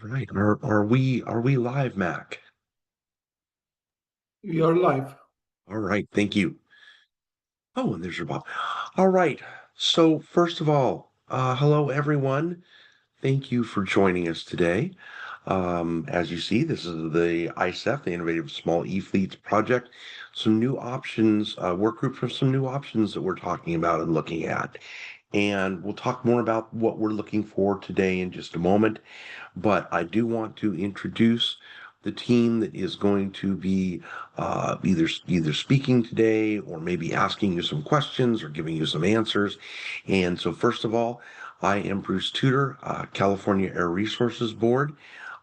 Right. Are we live, Mac? You're live. All right, thank you. Oh, and there's your Bob. All right. So first of all, hello everyone. Thank you for joining us today. As you see, this is the ISEF, the Innovative Small E-Fleets Project. Some new options, work group for some new options that we're talking about and looking at. And we'll talk more about what we're looking for today in just a moment. But I do want to introduce the team that is going to be either speaking today or maybe asking you some questions or giving you some answers. And so, first of all, I am Bruce Tudor, California Air Resources Board.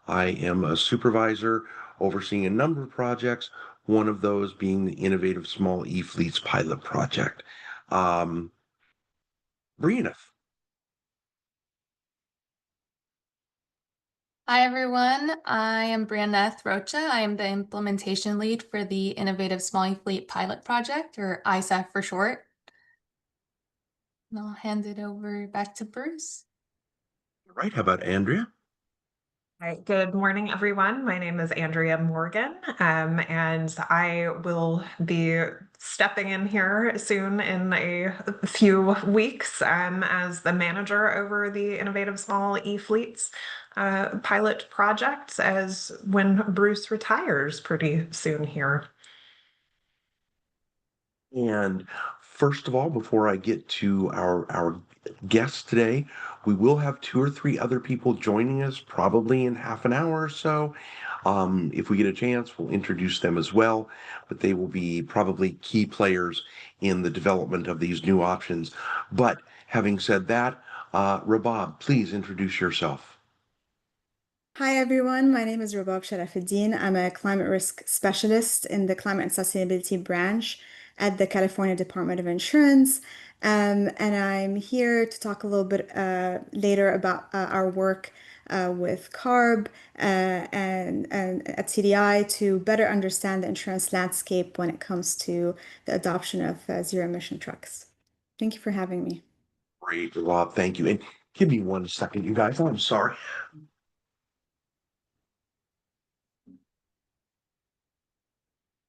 I am a supervisor overseeing a number of projects, one of those being the Innovative Small E-Fleets Pilot Project. Um, Brianna. Hi, everyone. I am Brianna Rocha. I am the implementation lead for the Innovative Small Fleet Pilot Project, or ISAF for short. And I'll hand it over back to Bruce. All right, how about Andrea? Hi, good morning, everyone. My name is Andrea Morgan, and I will be stepping in here soon in a few weeks as the manager over the Innovative Small E-Fleets pilot project as when Bruce retires pretty soon here. And first of all, before I get to our guests today, we will have two or three other people joining us, probably in half an hour or so. If we get a chance, we'll introduce them as well, but they will be probably key players in the development of these new options. But having said that, Rabab, please introduce yourself. Hi everyone, my name is Rabab Sharafuddin. I'm a climate risk specialist in the climate and sustainability branch at the California Department of Insurance. And I'm here to talk a little bit later about our work with CARB and at CDI to better understand the insurance landscape when it comes to the adoption of zero emission trucks. Thank you for having me. Great, Rabab, thank you. And give me one second, you guys. I'm sorry.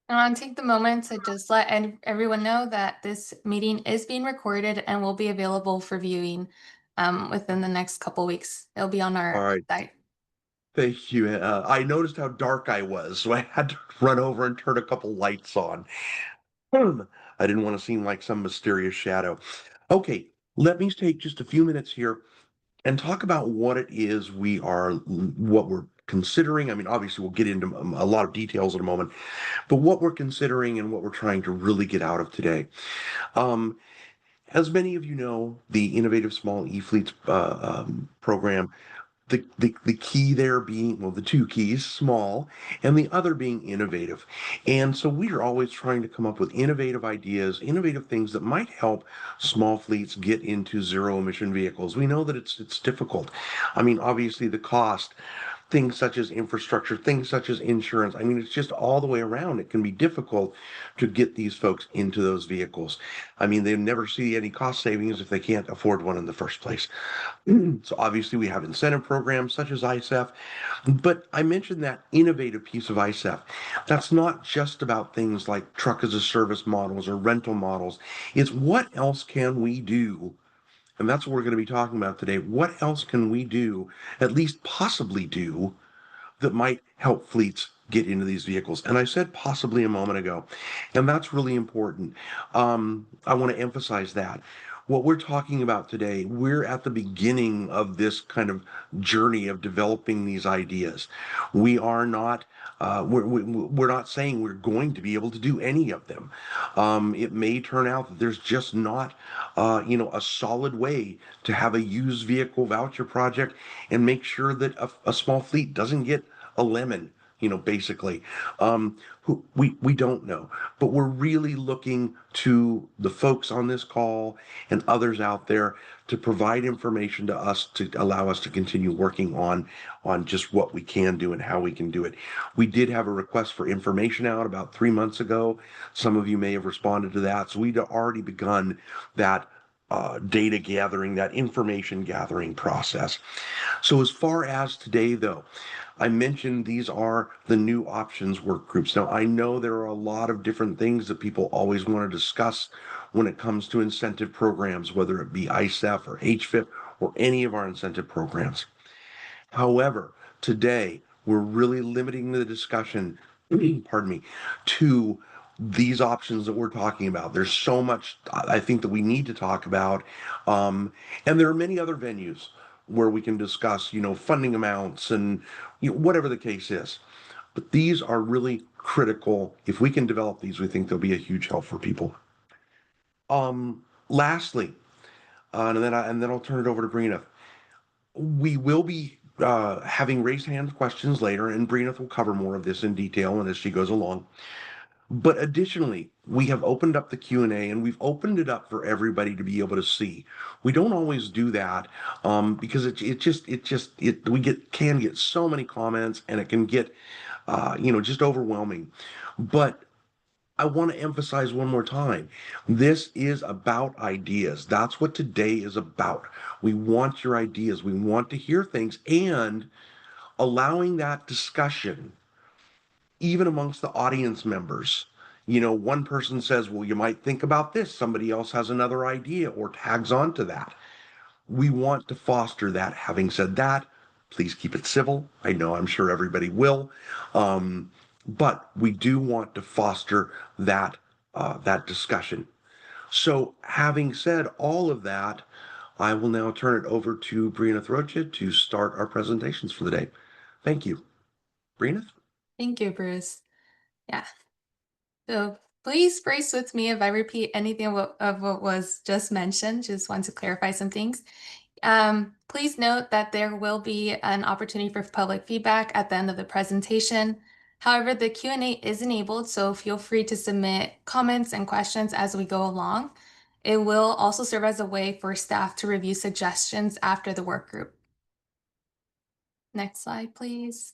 I want to take the moment to just let everyone know that this meeting is being recorded and will be available for viewing within the next couple weeks. It'll be on All our right. site. Thank you. I noticed how dark I was, so I had to run over and turn a couple lights on. I didn't want to seem like some mysterious shadow. Okay, let me take just a few minutes here and talk about what it is what we're considering. I mean, obviously, we'll get into a lot of details in a moment, but what we're considering and what we're trying to really get out of today. Um, as many of you know, the Innovative Small E-Fleets program, the key there being, well, the two keys, small, and the other being innovative. And so we are always trying to come up with innovative ideas, innovative things that might help small fleets get into zero emission vehicles. We know that it's difficult. I mean, obviously the cost, things such as infrastructure, things such as insurance. I mean, it's just all the way around. It can be difficult to get these folks into those vehicles. I mean, they never see any cost savings if they can't afford one in the first place. So obviously we have incentive programs such as ISEF, but I mentioned that innovative piece of ISEF. That's not just about things like truck as a service models or rental models. It's what else can we do? And that's what we're going to be talking about today. What else can we do, at least possibly do, that might help fleets get into these vehicles? And I said possibly a moment ago, and that's really important. I want to emphasize that. What we're talking about today, we're at the beginning of this kind of journey of developing these ideas. We are not, we're not saying we're going to be able to do any of them. It may turn out that there's just not, a solid way to have a used vehicle voucher project and make sure that a small fleet doesn't get a lemon, basically. We don't know, but we're really looking to the folks on this call and others out there to provide information to us to allow us to continue working on just what we can do and how we can do it. We did have a request for information out about 3 months ago. Some of you may have responded to that. So we'd already begun that data gathering, that information gathering process. So as far as today, though, I mentioned these are the new options work groups. Now, I know there are a lot of different things that people always want to discuss when it comes to incentive programs, whether it be ISEF or HFIP or any of our incentive programs. However, today we're really limiting the discussion, pardon me, to these options that we're talking about. There's so much I think that we need to talk about, and there are many other venues where we can discuss, funding amounts and whatever the case is. But these are really critical. If we can develop these, we think they'll be a huge help for people. Lastly, and then I'll turn it over to Brina. We will be having raised hand questions later, and Brina will cover more of this in detail and as she goes along. But additionally, we have opened up the Q&A and we've opened it up for everybody to be able to see. We don't always do that because can get so many comments and it can get just overwhelming. But I want to emphasize one more time. This is about ideas. That's what today is about. We want your ideas. We want to hear things and allowing that discussion, even amongst the audience members. One person says, well, you might think about this. Somebody else has another idea or tags on to that. We want to foster that. Having said that, please keep it civil. I know I'm sure everybody will. But we do want to foster that discussion. So having said all of that, I will now turn it over to Brina Throcha to start our presentations for the day. Thank you. Brina? Thank you, Bruce. Yeah. So please brace with me if I repeat anything of what was just mentioned. Just want to clarify some things. Please note that there will be an opportunity for public feedback at the end of the presentation. However, the Q&A is enabled, so feel free to submit comments and questions as we go along. It will also serve as a way for staff to review suggestions after the work group. Next slide, please.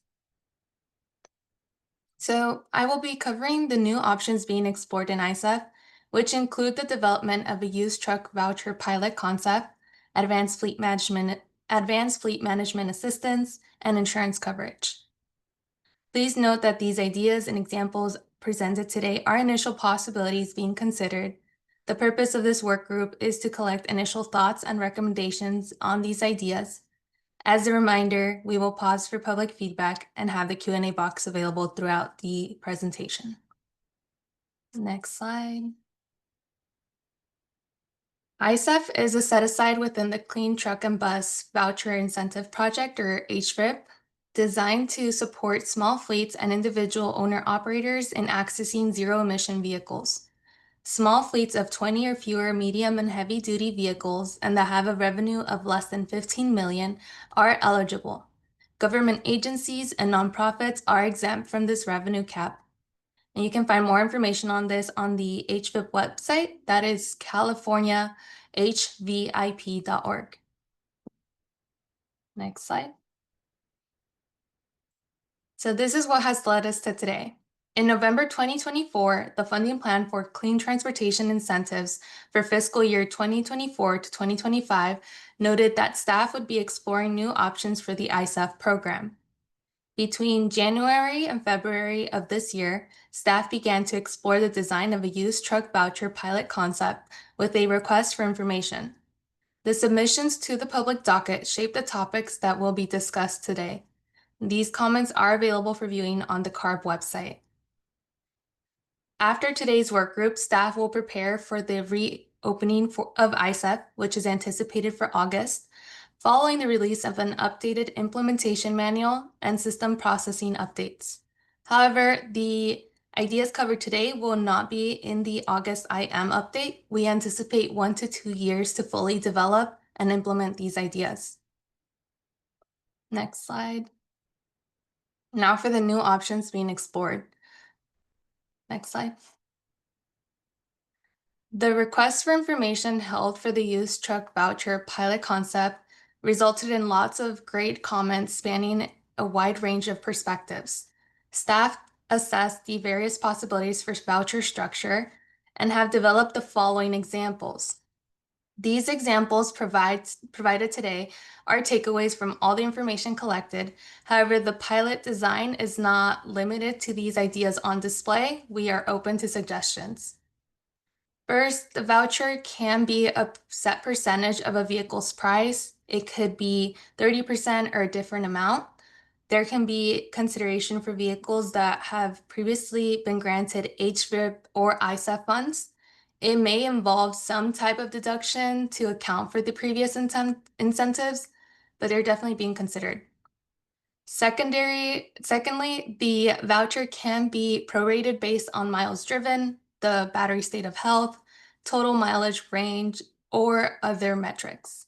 So I will be covering the new options being explored in ISEF, which include the development of a used truck voucher pilot concept, advanced fleet management assistance, and insurance coverage. Please note that these ideas and examples presented today are initial possibilities being considered. The purpose of this work group is to collect initial thoughts and recommendations on these ideas. As a reminder, we will pause for public feedback and have the Q&A box available throughout the presentation. Next slide. ISEF is a set-aside within the Clean Truck and Bus Voucher Incentive Project, or HVIP, designed to support small fleets and individual owner-operators in accessing zero-emission vehicles. Small fleets of 20 or fewer medium and heavy-duty vehicles and that have a revenue of less than 15 million are eligible. Government agencies and nonprofits are exempt from this revenue cap. And you can find more information on this on the HVIP website. That is californiahvip.org. Next slide. So this is what has led us to today. In November 2024, the funding plan for clean transportation incentives for fiscal year 2024 to 2025 noted that staff would be exploring new options for the ISEF program. Between January and February of this year, staff began to explore the design of a used truck voucher pilot concept with a request for information. The submissions to the public docket shape the topics that will be discussed today. These comments are available for viewing on the CARB website. After today's work group, staff will prepare for the reopening of ISEF, which is anticipated for August, following the release of an updated implementation manual and system processing updates. However, the ideas covered today will not be in the August IM update. We anticipate 1 to 2 years to fully develop and implement these ideas. Next slide. Now for the new options being explored. Next slide. The request for information held for the used truck voucher pilot concept resulted in lots of great comments spanning a wide range of perspectives. Staff assessed the various possibilities for voucher structure and have developed the following examples. These examples provided today are takeaways from all the information collected. However, the pilot design is not limited to these ideas on display. We are open to suggestions. First, the voucher can be a set percentage of a vehicle's price. It could be 30% or a different amount. There can be consideration for vehicles that have previously been granted HVIP or ISAF funds. It may involve some type of deduction to account for the previous incentives, but they're definitely being considered. Secondly, the voucher can be prorated based on miles driven, the battery state of health, total mileage range, or other metrics.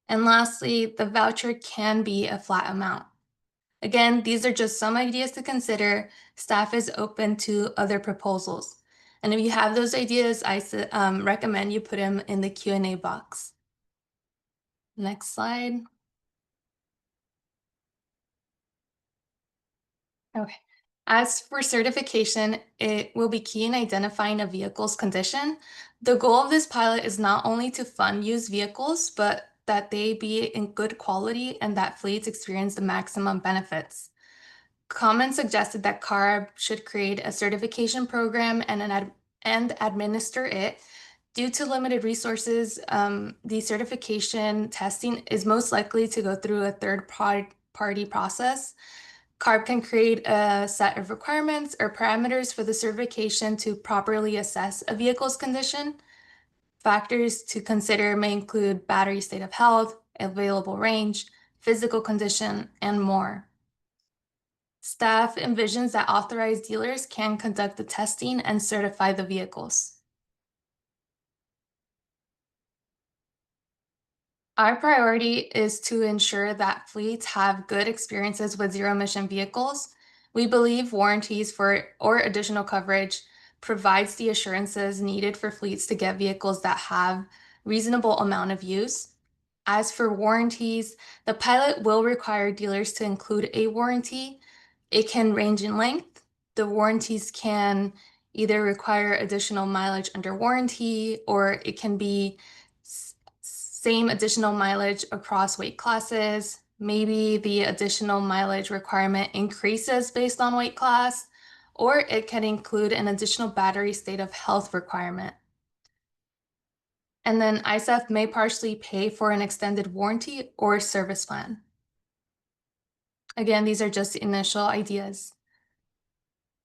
And lastly, the voucher can be a flat amount. Again, these are just some ideas to consider. Staff is open to other proposals. And if you have those ideas, I recommend you put them in the Q&A box. Next slide. Okay. As for certification, it will be key in identifying a vehicle's condition. The goal of this pilot is not only to fund used vehicles, but that they be in good quality and that fleets experience the maximum benefits. Comments suggested that CARB should create a certification program and administer it. Due to limited resources, the certification testing is most likely to go through a third-party process. CARB can create a set of requirements or parameters for the certification to properly assess a vehicle's condition. Factors to consider may include battery state of health, available range, physical condition, and more. Staff envisions that authorized dealers can conduct the testing and certify the vehicles. Our priority is to ensure that fleets have good experiences with zero-emission vehicles. We believe warranties or additional coverage provides the assurances needed for fleets to get vehicles that have reasonable amount of use. As for warranties, the pilot will require dealers to include a warranty. It can range in length. The warranties can either require additional mileage under warranty, or it can be same additional mileage across weight classes. Maybe the additional mileage requirement increases based on weight class, or it can include an additional battery state of health requirement. And then ISAF may partially pay for an extended warranty or service plan. Again, these are just initial ideas.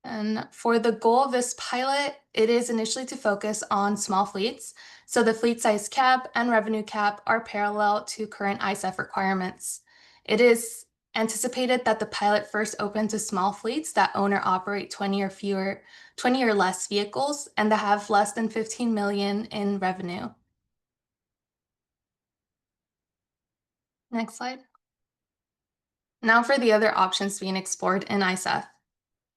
And for the goal of this pilot, it is initially to focus on small fleets. So the fleet size cap and revenue cap are parallel to current ISAF requirements. It is anticipated that the pilot first open to small fleets that own or operate 20 or less vehicles and that have less than 15 million in revenue. Next slide. Now for the other options being explored in ISAF.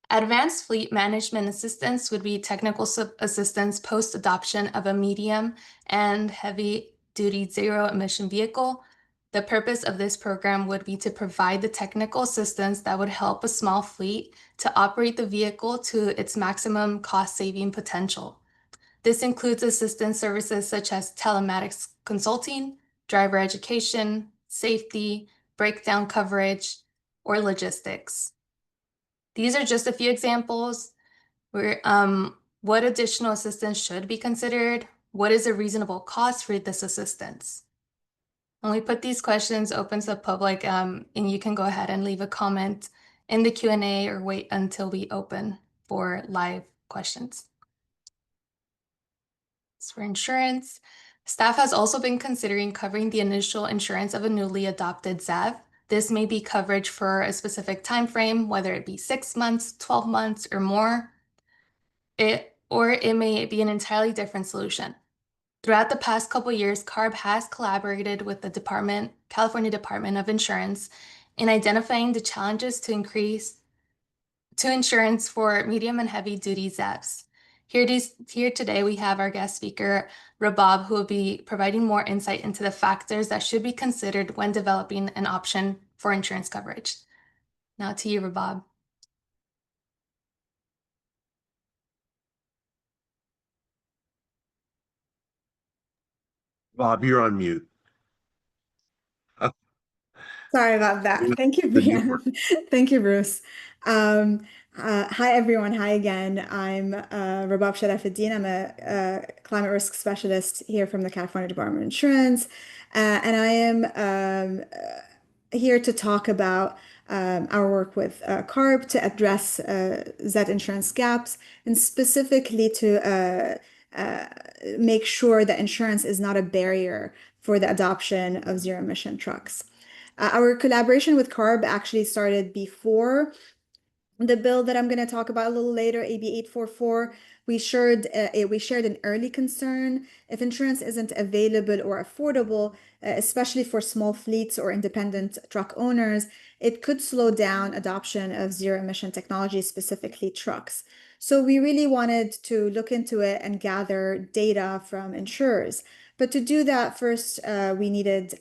Advanced Fleet Management Assistance would be technical assistance post-adoption of a medium and heavy-duty zero-emission vehicle. The purpose of this program would be to provide the technical assistance that would help a small fleet to operate the vehicle to its maximum cost-saving potential. This includes assistance services such as telematics consulting, driver education, safety, breakdown coverage, or logistics. These are just a few examples where what additional assistance should be considered, what is a reasonable cost for this assistance. When we put these questions open to the public, and you can go ahead and leave a comment in the Q&A or wait until we open for live questions. As for insurance, staff has also been considering covering the initial insurance of a newly adopted ZEV. This may be coverage for a specific time frame, whether it be 6 months, 12 months, or more. Or it may be an entirely different solution. Throughout the past couple years, CARB has collaborated with the California Department of Insurance in identifying the challenges to insurance for medium and heavy duty ZEVs. Here today, we have our guest speaker, Rabab, who will be providing more insight into the factors that should be considered when developing an option for insurance coverage. Now to you, Rabab. Bob, you're on mute. Sorry about that. Thank you, The new word. Brianna. Thank you, Bruce. Um, Hi, everyone. Hi again. I'm Rabab Sharafuddin. I'm a climate risk specialist here from the California Department of Insurance. And I am here to talk about our work with CARB to address Z insurance gaps and specifically to uh, make sure that insurance is not a barrier for the adoption of zero emission trucks. Our collaboration with CARB actually started before the bill that I'm going to talk about a little later, AB 844. We shared an early concern if insurance isn't available or affordable, especially for small fleets or independent truck owners, it could slow down adoption of zero emission technology, specifically trucks. So we really wanted to look into it and gather data from insurers. But to do that, first we needed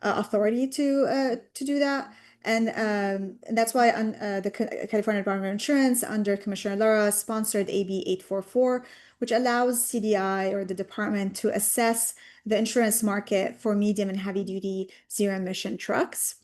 authority to do that. And that's why the California Department of Insurance, under Commissioner Lara, sponsored AB 844, which allows CDI or the department to assess the insurance market for medium and heavy duty zero emission trucks.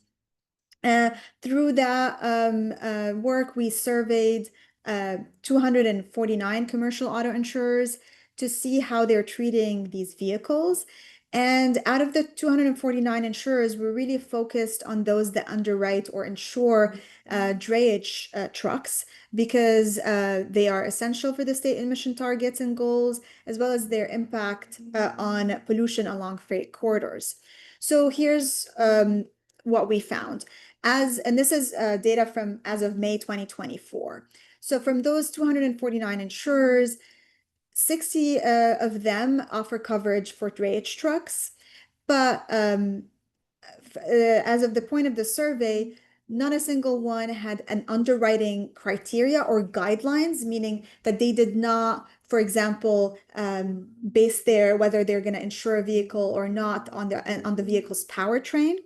Through that work, we surveyed 249 commercial auto insurers to see how they're treating these vehicles. And out of the 249 insurers, we're really focused on those that underwrite or insure drayage trucks because they are essential for the state emission targets and goals, as well as their impact on pollution along freight corridors. So here's what we found. And this is data from as of May 2024. So from those 249 insurers, 60 of them offer coverage for drayage trucks, but as of the point of the survey, not a single one had an underwriting criteria or guidelines, meaning that they did not, for example, base whether they're going to insure a vehicle or not on the vehicle's powertrain.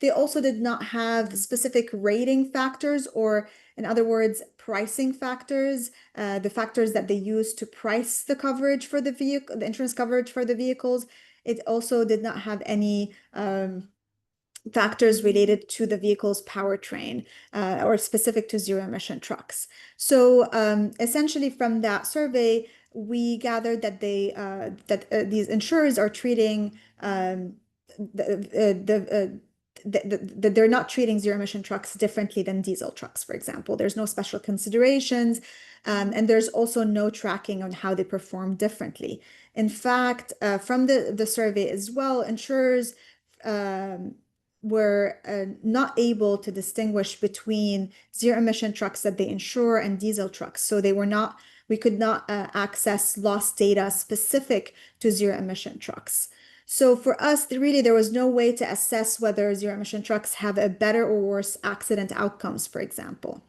They also did not have specific rating factors, or in other words, pricing factors, the factors that they use to price the coverage for the vehicle, the insurance coverage for the vehicles. It also did not have any factors related to the vehicle's powertrain or specific to zero emission trucks. So essentially from that survey, we gathered that these insurers are treating that they're not treating zero emission trucks differently than diesel trucks, for example. There's no special considerations, and there's also no tracking on how they perform differently. In fact, from the survey as well, insurers were not able to distinguish between zero emission trucks that they insure and diesel trucks. So we could not access loss data specific to zero emission trucks. So for us, really, there was no way to assess whether zero emission trucks have a better or worse accident outcomes, for example,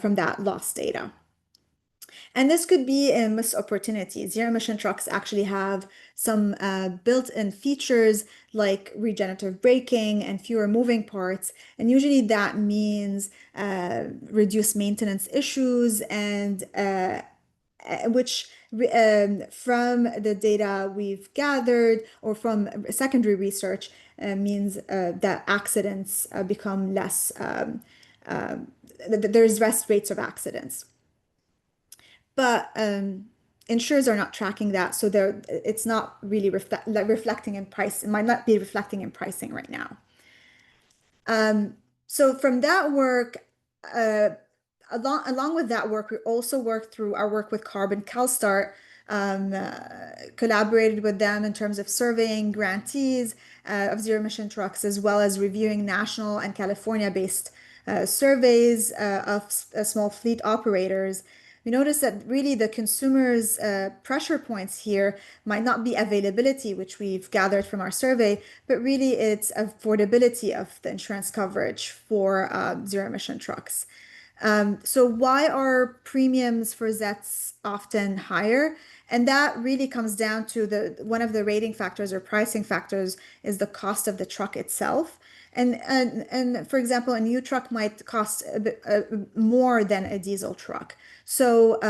from that loss data. And this could be a missed opportunity. Zero emission trucks actually have some built-in features like regenerative braking and fewer moving parts. And usually that means reduced maintenance issues and which from the data we've gathered or from secondary research means that accidents become less, there's less rates of accidents. But insurers are not tracking that, so it's not really reflecting in price. It might not be reflecting in pricing right now. So from that work, along with that work, we also worked through our work with Carbon CalSTART, collaborated with them in terms of surveying grantees of zero emission trucks, as well as reviewing national and California-based surveys of small fleet operators. We noticed that really the consumer's pressure points here might not be availability, which we've gathered from our survey, but really it's affordability of the insurance coverage for zero emission trucks. So why are premiums for Zets often higher? And that really comes down to one of the rating factors or pricing factors is the cost of the truck itself. And for example, a new truck might cost a bit more than a diesel truck. So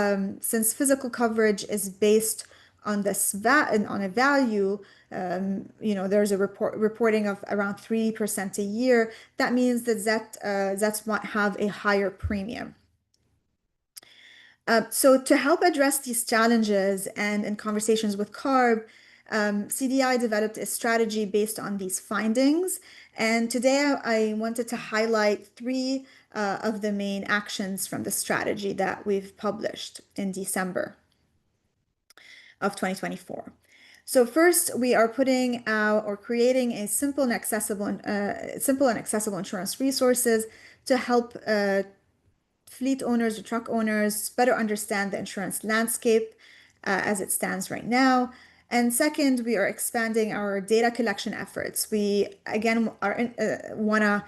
since physical coverage is based on this on a value, there's a reporting of around 3% a year. That means that Zets might have a higher premium. So to help address these challenges and in conversations with CARB, CDI developed a strategy based on these findings. And today I wanted to highlight three of the main actions from the strategy that we've published in December of 2024. So first, we are putting out or creating a simple and accessible insurance resources to help fleet owners or truck owners better understand the insurance landscape as it stands right now. And second, we are expanding our data collection efforts. We again want to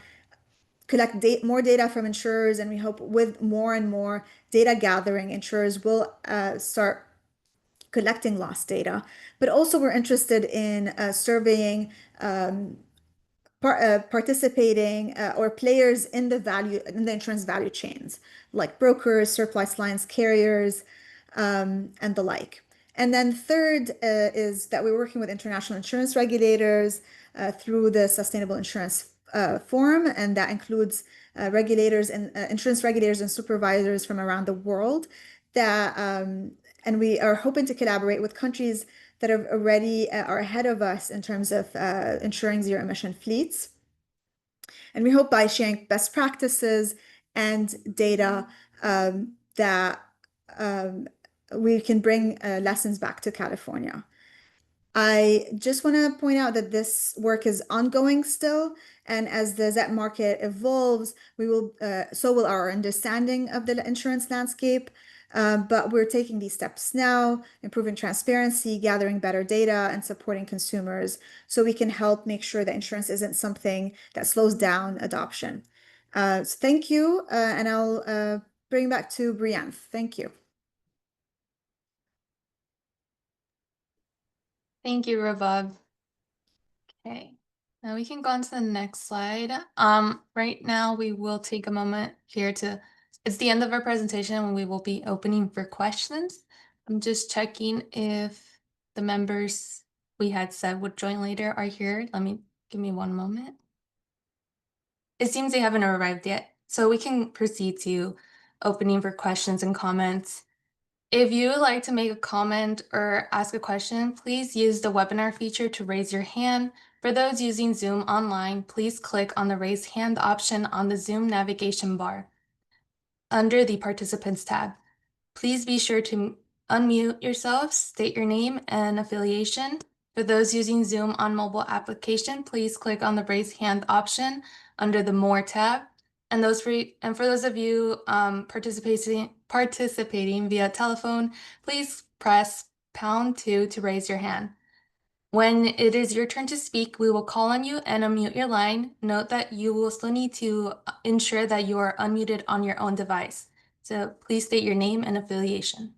collect more data from insurers, and we hope with more and more data gathering, insurers will start collecting loss data. But also, we're interested in surveying participating or players in the insurance value chains, like brokers, surplus lines carriers, and the like. And then third is that we're working with international insurance regulators through the Sustainable Insurance Forum, and that includes regulators and insurance regulators and supervisors from around the world. And we are hoping to collaborate with countries that are already are ahead of us in terms of ensuring zero emission fleets. And we hope by sharing best practices and data that we can bring lessons back to California. I just want to point out that this work is ongoing still, and as the ZET market evolves, so will our understanding of the insurance landscape. But we're taking these steps now, improving transparency, gathering better data, and supporting consumers so we can help make sure that insurance isn't something that slows down adoption. So thank you, and I'll bring back to Brianne. Thank you. Thank you, Rabab. Okay, now we can go on to the next slide. Right now we will take a moment here it's the end of our presentation when we will be opening for questions. I'm just checking if the members we had said would join later are here. Give me one moment. It seems they haven't arrived yet, so we can proceed to opening for questions and comments. If you would like to make a comment or ask a question, please use the webinar feature to raise your hand. For those using Zoom online, please click on the raise hand option on the Zoom navigation bar under the Participants tab. Please be sure to unmute yourself, state your name and affiliation. For those using Zoom on mobile application, please click on the raise hand option under the More tab. And for those of you participating via telephone, please press #2 to raise your hand. When it is your turn to speak, we will call on you and unmute your line. Note that you will still need to ensure that you are unmuted on your own device. So please state your name and affiliation.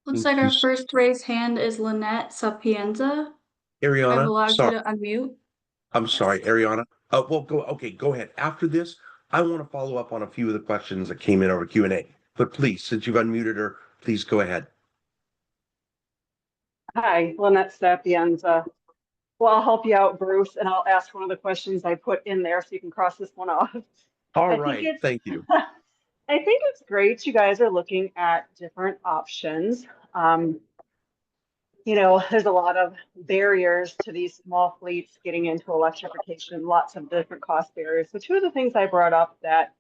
Looks like our first raised hand is Lynette Sapienza. I've Ariana, allowed you sorry. to unmute. I'm sorry, Ariana. Well, go ahead. After this, I want to follow up on a few of the questions that came in over Q&A. But please, since you've unmuted her, please go ahead. Hi, Lynette Sapienza. Well, I'll help you out, Bruce, and I'll ask one of the questions I put in there so you can cross this one off. All right, thank you. I think it's great you guys are looking at different options. There's a lot of barriers to these small fleets getting into electrification, lots of different cost barriers. So two of the things I brought up that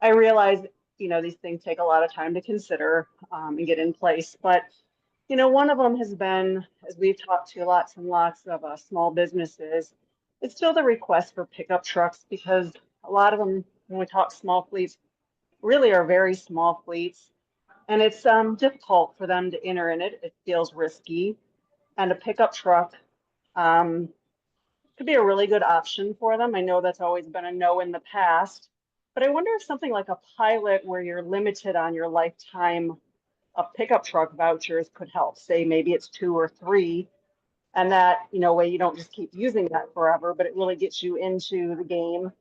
I realized, these things take a lot of time to consider and get in place. But, one of them has been, as we've talked to lots and lots of small businesses, it's still the request for pickup trucks, because a lot of them, when we talk small fleets, really are very small fleets. And it's difficult for them to enter in it. It feels risky. And a pickup truck could be a really good option for them. I know that's always been a no in the past. But I wonder if something like a pilot where you're limited on your lifetime of pickup truck vouchers could help. Say maybe it's 2 or 3. And that, way you don't just keep using that forever, but it really gets you into the game.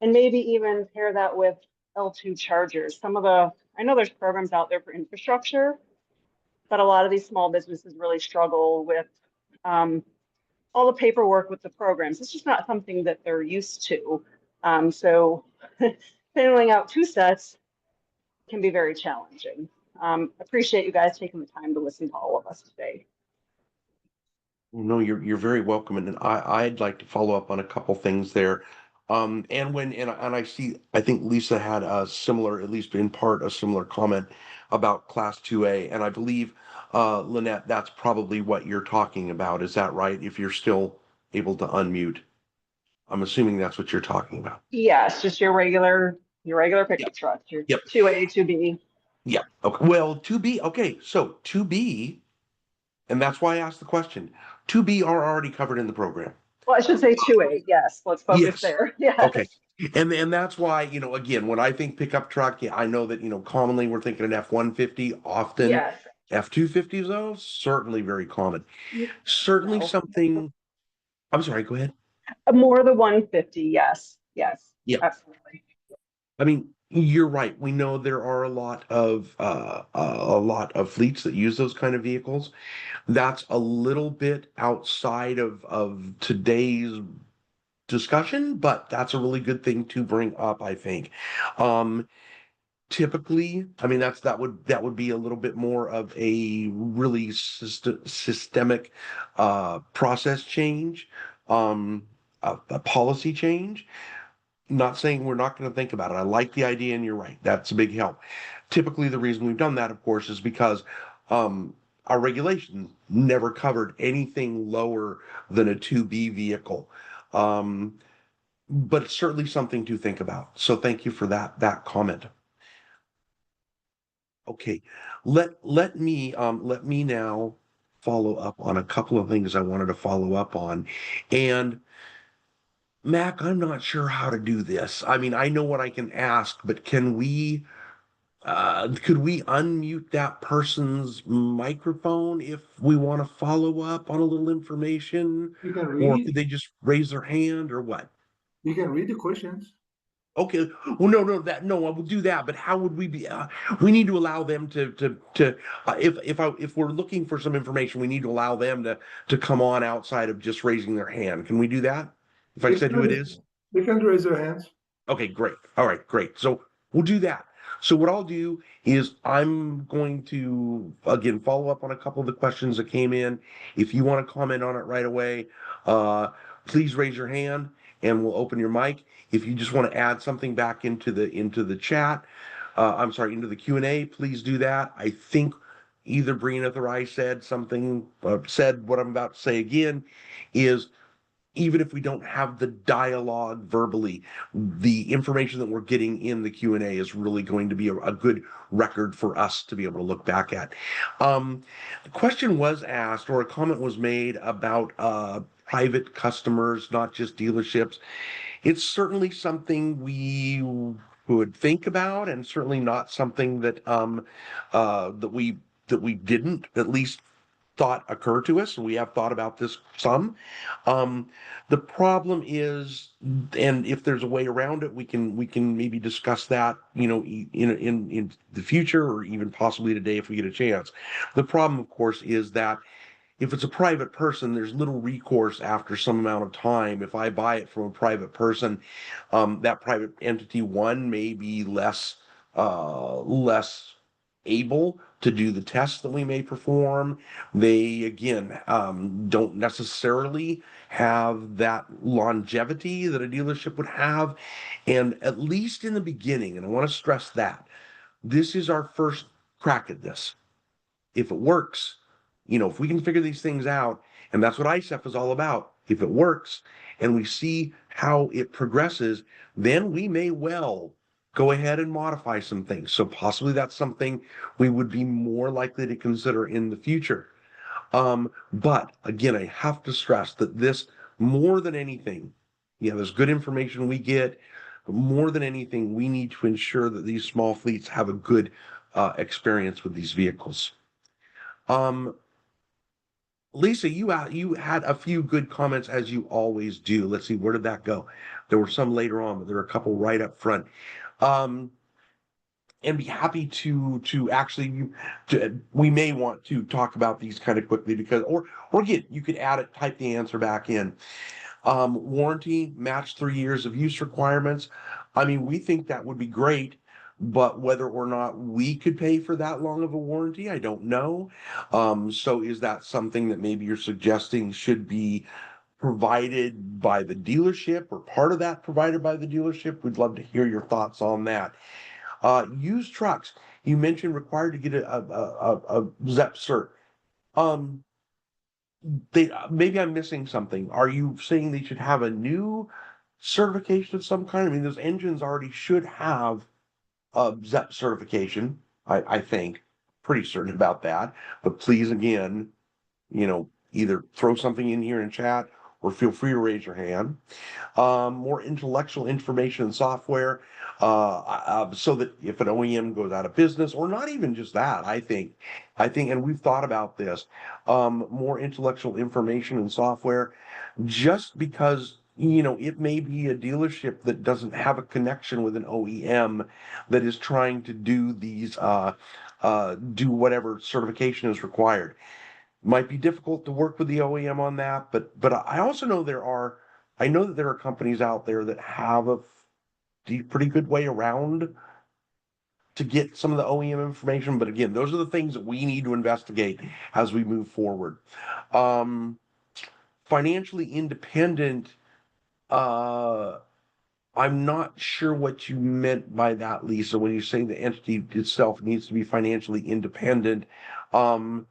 And maybe even pair that with L2 chargers. I know there's programs out there for infrastructure, but a lot of these small businesses really struggle with um, all the paperwork with the programs. It's just not something that they're used to. So filling out two sets can be very challenging. Appreciate you guys taking the time to listen to all of us today. No, you're very welcome, and I'd like to follow up on a couple things there. And I see, I think Lisa had a similar, at least in part, a similar comment about Class 2A, and I believe, Lynette, that's probably what you're talking about. Is that right? If you're still able to unmute, I'm assuming that's what you're talking about. Yes, just your regular Yep. pickup truck, your Yep. 2A, 2B. Yeah. Okay. Well, 2B. Okay. So 2B, and that's why I asked the question. 2B are already covered in the program. Well, I should say 2A. Yes, let's focus Yes. there. Okay. Yes. And that's why, again, when I think pickup truck, yeah, I know that, commonly we're thinking an F-150, often Yes. F-250s, though, certainly very common. Certainly No. something, I'm sorry, go ahead. More the 150. Yes. Yes. Yeah. Absolutely. I mean, you're right. We know there are a lot of fleets that use those kind of vehicles. That's a little bit outside of today's discussion, but that's a really good thing to bring up, I think. Um, Typically, I mean, that would be a little bit more of a really systemic process change, a policy change. Not saying we're not going to think about it. I like the idea, and you're right. That's a big help. Typically, the reason we've done that, of course, is because um, our regulations never covered anything lower than a 2B vehicle. Um, but it's certainly something to think about. So thank you for that comment. Okay, let me now follow up on a couple of things I wanted to follow up on. And Mac, I'm not sure how to do this. I mean, I know what I can ask, but could we unmute that person's microphone if we want to follow up on a little information? You can Or read. could they just raise their hand or what? You can read the questions. Okay. Well, no, I will do that. But how would we be? We need to allow them to if we're looking for some information, we need to allow them to come on outside of just raising their hand. Can we do that? If I They said can who it raise, is? they can raise their hands. Okay, great. All right, great. So we'll do that. So what I'll do is I'm going to again follow up on a couple of the questions that came in. If you want to comment on it right away, uh, please raise your hand and we'll open your mic. If you just want to add something back into the chat, I'm sorry, into the Q&A, please do that. I think either Brina or I said something, said what I'm about to say again, is even if we don't have the dialogue verbally, the information that we're getting in the Q&A is really going to be a good record for us to be able to look back at. The question was asked, or a comment was made about private customers, not just dealerships. It's certainly something we would think about, and certainly not something that we didn't at least thought occur to us, and we have thought about this some. Um, the problem is, and if there's a way around it, we can maybe discuss that, in the future or even possibly today if we get a chance. The problem, of course, is that if it's a private person, there's little recourse after some amount of time. If I buy it from a private person, that private entity one may be less able to do the tests that we may perform. They again don't necessarily have that longevity that a dealership would have, and at least in the beginning, and I want to stress that this is our first crack at this. If it works, if we can figure these things out, and that's what ISEF is all about. If it works and we see how it progresses, then we may well go ahead and modify some things. So possibly that's something we would be more likely to consider in the future. But again, I have to stress that this, more than anything, yeah, there's good information we get, but more than anything, we need to ensure that these small fleets have a good experience with these vehicles. Um, Lisa, you had a few good comments as you always do. Let's see, where did that go? There were some later on, but there were a couple right up front. Um, be happy to actually we may want to talk about these kind of quickly because or again you could add it, type the answer back in. Warranty match 3 years of use requirements. I mean, we think that would be great, but whether or not we could pay for that long of a warranty, I don't know. So is that something that maybe you're suggesting should be provided by the dealership or part of that provided by the dealership? We'd love to hear your thoughts on that. Used trucks, you mentioned required to get a ZEP cert. Um, they maybe I'm missing something. Are you saying they should have a new certification of some kind? I mean, those engines already should have a ZEP certification. I think, pretty certain about that. But please, again, either throw something in here in chat or feel free to raise your hand. More intellectual information and software, so that if an OEM goes out of business, or not even just that, and we've thought about this, more intellectual information and software, just because it may be a dealership that doesn't have a connection with an OEM that is trying to do do whatever certification is required. Might be difficult to work with the OEM on that, but I also know I know that there are companies out there that have a pretty good way around to get some of the OEM information. But again, those are the things that we need to investigate as we move forward. Um, Financially independent, uh, I'm not sure what you meant by that, Lisa, when you say the entity itself needs to be financially independent. Um,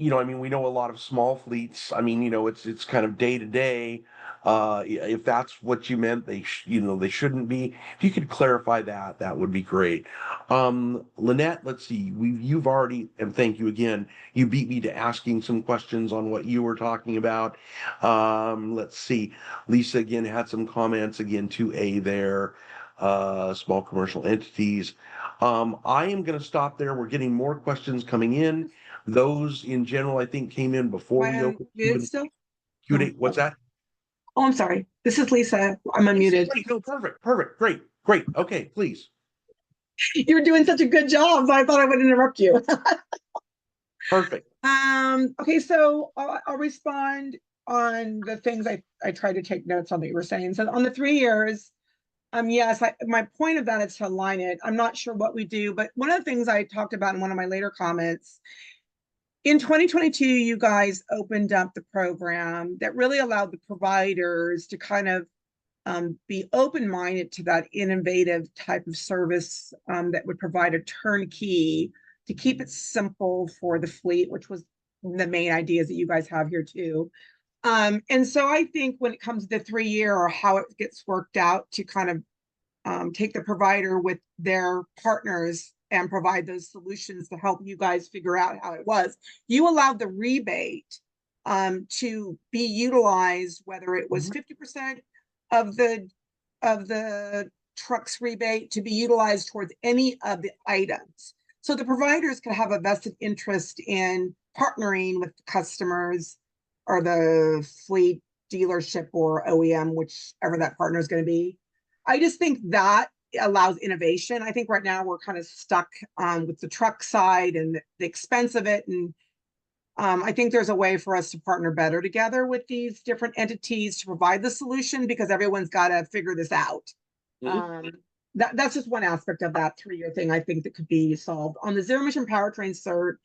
I mean, we know a lot of small fleets. I mean, it's kind of day to day. If that's what you meant, they shouldn't be. If you could clarify that, that would be great. Lynette, let's see. You've already, and thank you again. You beat me to asking some questions on what you were talking about. Let's see. Lisa again had some comments again, 2A there. Small commercial entities. I am going to stop there. We're getting more questions coming in. Those in general, I think, came in before Am we I opened unmuted still? Q&A. What's that? Oh, I'm sorry. This is Lisa. I'm unmuted. Great. No, perfect. Great. Okay, please. You're doing such a good job, so I thought I would interrupt you. Perfect. Okay, so I'll respond on the things I tried to take notes on that you were saying. So on the 3 years, yes, my point of that is to align it. I'm not sure what we do, but one of the things I talked about in one of my later comments, in 2022, you guys opened up the program that really allowed the providers to kind of be open-minded to that innovative type of service that would provide a turnkey to keep it simple for the fleet, which was the main ideas that you guys have here too. And so I think when it comes to the 3 year or how it gets worked out to kind of take the provider with their partners and provide those solutions to help you guys figure out how it was. You allowed the rebate to be utilized, whether it was 50% of the truck's rebate to be utilized towards any of the items. So the providers could have a vested interest in partnering with the customers or the fleet dealership or OEM, whichever that partner is going to be. I just think that allows innovation. I think right now we're kind of stuck with the truck side and the expense of it. And I think there's a way for us to partner better together with these different entities to provide the solution, because everyone's got to figure this out. That's just one aspect of that 3 year thing I think that could be solved. On the zero emission powertrain cert,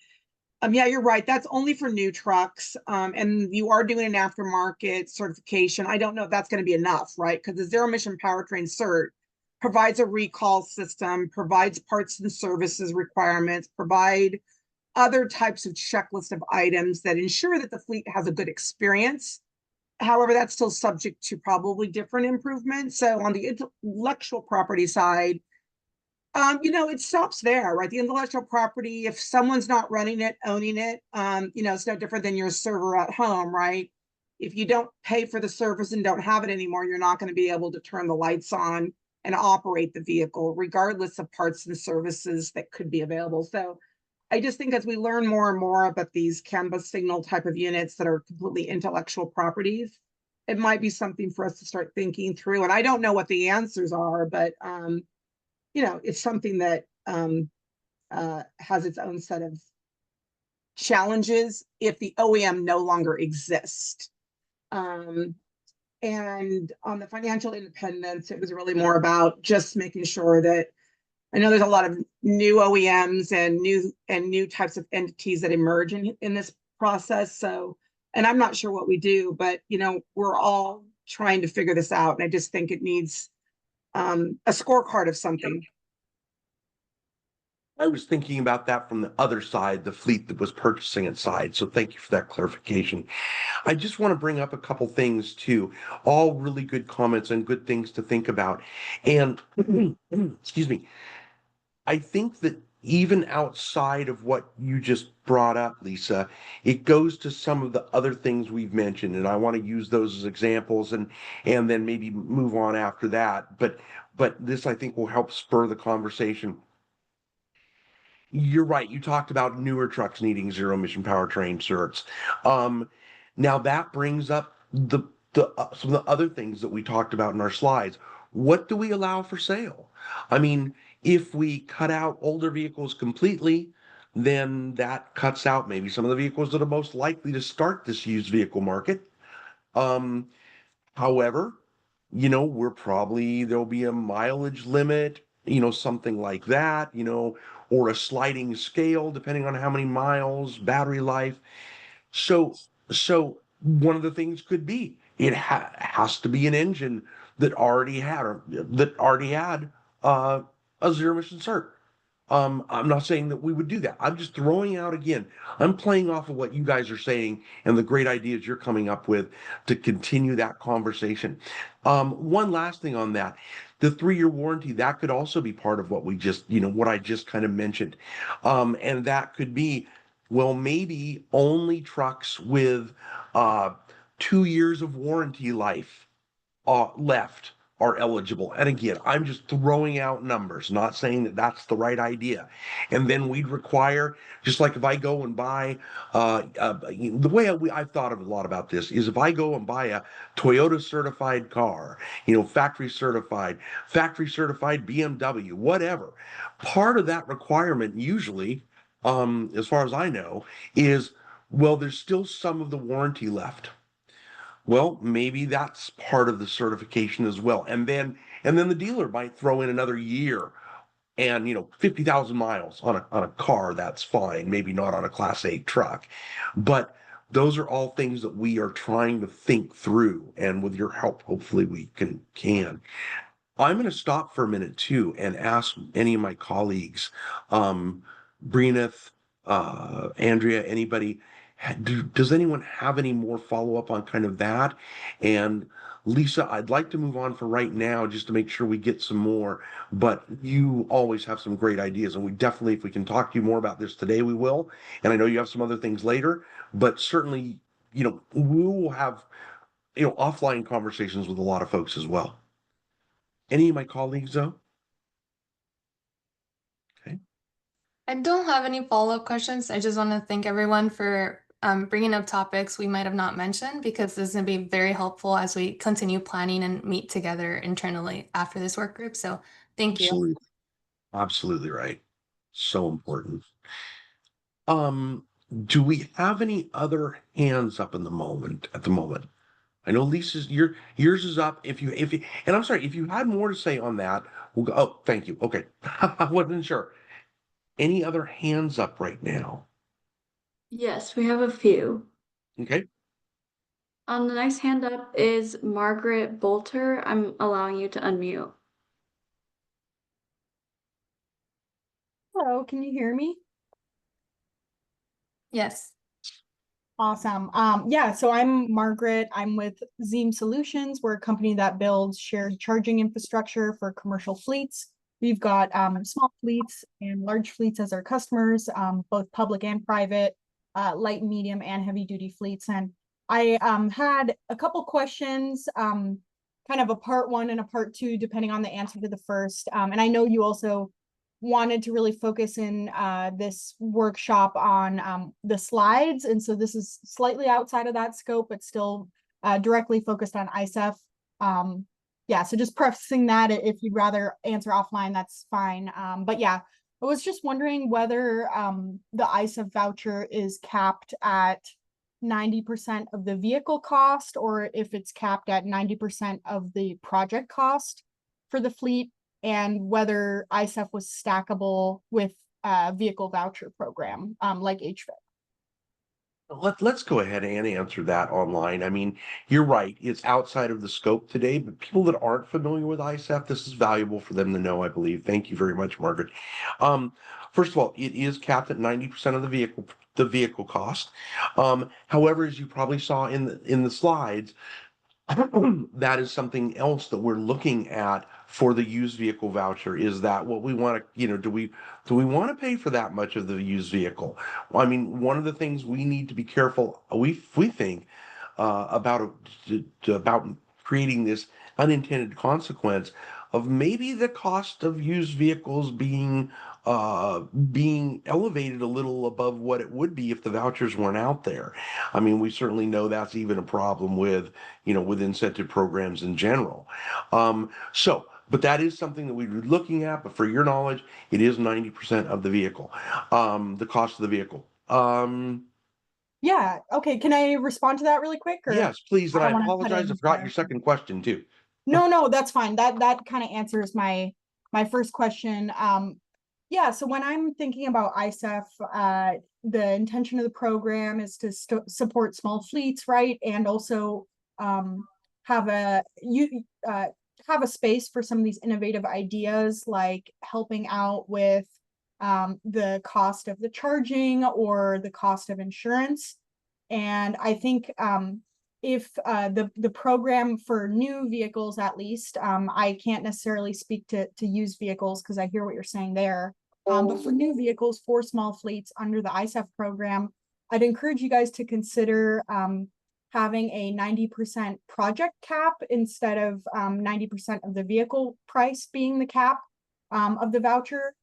yeah, you're right. That's only for new trucks. And you are doing an aftermarket certification. I don't know if that's going to be enough, right? Because the zero emission powertrain cert provides a recall system, provides parts and services requirements, provide other types of checklist of items that ensure that the fleet has a good experience. However, that's still subject to probably different improvements. So on the intellectual property side, it stops there, right? The intellectual property, if someone's not running it, owning it, it's no different than your server at home, right? If you don't pay for the service and don't have it anymore, you're not going to be able to turn the lights on and operate the vehicle, regardless of parts and services that could be available. So I just think as we learn more and more about these canvas signal type of units that are completely intellectual properties, it might be something for us to start thinking through. And I don't know what the answers are, but it's something that has its own set of challenges if the OEM no longer exists. And on the financial independence, it was really more about just making sure that I know there's a lot of new OEMs and new types of entities that emerge in this process. So, and I'm not sure what we do, but we're all trying to figure this out. And I just think it needs a scorecard of something. I was thinking about that from the other side, the fleet that was purchasing it side. So thank you for that clarification. I just want to bring up a couple things too, all really good comments and good things to think about. And excuse me, I think that even outside of what you just brought up, Lisa, it goes to some of the other things we've mentioned, and I want to use those as examples and then maybe move on after that. But this I think will help spur the conversation. You're right. You talked about newer trucks needing zero emission powertrain certs. Now that brings up the some of the other things that we talked about in our slides. What do we allow for sale? I mean, if we cut out older vehicles completely, then that cuts out maybe some of the vehicles that are most likely to start this used vehicle market. Um, However, there'll be a mileage limit, something like that, or a sliding scale depending on how many miles, battery life. So, so one of the things could be it has to be an engine that already had uh, a zero emission cert. I'm not saying that we would do that. I'm just throwing out again. I'm playing off of what you guys are saying and the great ideas you're coming up with to continue that conversation. One last thing on that. The 3-year warranty, that could also be part of what what I just kind of mentioned. And that could be, well, maybe only trucks with 2 years of warranty life left are eligible. And again, I'm just throwing out numbers, not saying that that's the right idea. And then we'd require, just like if I go and buy, the way I've thought of a lot about this is if I go and buy a Toyota certified car, factory certified BMW, whatever, part of that requirement usually, as far as I know, is, well, there's still some of the warranty left. Well, maybe that's part of the certification as well. And then the dealer might throw in another year and 50,000 miles on a car, that's fine, maybe not on a class 8 truck. But those are all things that we are trying to think through, and with your help, hopefully we can. I'm going to stop for a minute too and ask any of my colleagues, Breeneth, Andrea, anybody, does anyone have any more follow up on kind of that? And Lisa, I'd like to move on for right now just to make sure we get some more, but you always have some great ideas, and we definitely, if we can talk to you more about this today, we will. And I know you have some other things later, but certainly, we will have, offline conversations with a lot of folks as well. Any of my colleagues, though? Okay. I don't have any follow-up questions. I just want to thank everyone for bringing up topics we might have not mentioned, because this is going to be very helpful as we continue planning and meet together internally after this work group. So thank you. Absolutely. Absolutely right. So important. Do we have any other hands up at the moment? I know Lisa's, yours is up. And I'm sorry, if you had more to say on that, we'll go. Oh, thank you. Okay. I wasn't sure. Any other hands up right now? Yes, we have a few. Okay. The next hand up is Margaret Bolter. I'm allowing you to unmute. Hello, can you hear me? Yes. Awesome. Yeah, so I'm Margaret. I'm with Zeem Solutions. We're a company that builds shared charging infrastructure for commercial fleets. We've got small fleets and large fleets as our customers, both public and private, light, medium, and heavy duty fleets. And I had a couple questions, kind of a part one and a part two, depending on the answer to the first. And I know you also wanted to really focus in this workshop on the slides. And so this is slightly outside of that scope, but still directly focused on ISEF. Yeah, so just prefacing that, if you'd rather answer offline, that's fine. But yeah, I was just wondering whether the ISAF voucher is capped at 90% of the vehicle cost, or if it's capped at 90% of the project cost for the fleet, and whether ISAF was stackable with a vehicle voucher program like HVIP. Let's go ahead and answer that online. I mean, you're right. It's outside of the scope today, but people that aren't familiar with ISAF, this is valuable for them to know, I believe. Thank you very much, Margaret. Um, First of all, it is capped at 90% of the vehicle cost. However, as you probably saw in the slides, that is something else that we're looking at for the used vehicle voucher. Is that what we want to, do we want to pay for that much of the used vehicle? Well, I mean, one of the things we need to be careful, we think, about creating this unintended consequence of maybe the cost of used vehicles being elevated a little above what it would be if the vouchers weren't out there. I mean, we certainly know that's even a problem with incentive programs in general. But that is something that we'd be looking at. But for your knowledge, it is 90% of the vehicle, the cost of the vehicle. Yeah, okay. Can I respond to that really quick? Or Yes, please. I And I don't want to cut apologize. I in forgot there. your second question too. No, that's fine. That kind of answers my first question. Yeah, so when I'm thinking about ISEF, the intention of the program is to support small fleets, right? And also have have a space for some of these innovative ideas, like helping out with the cost of the charging or the cost of insurance. And I think if the program for new vehicles, at least, I can't necessarily speak to used vehicles because I hear what you're saying there. But for new vehicles for small fleets under the ISEF program, I'd encourage you guys to consider having a 90% project cap instead of 90% of the vehicle price being the cap of the voucher.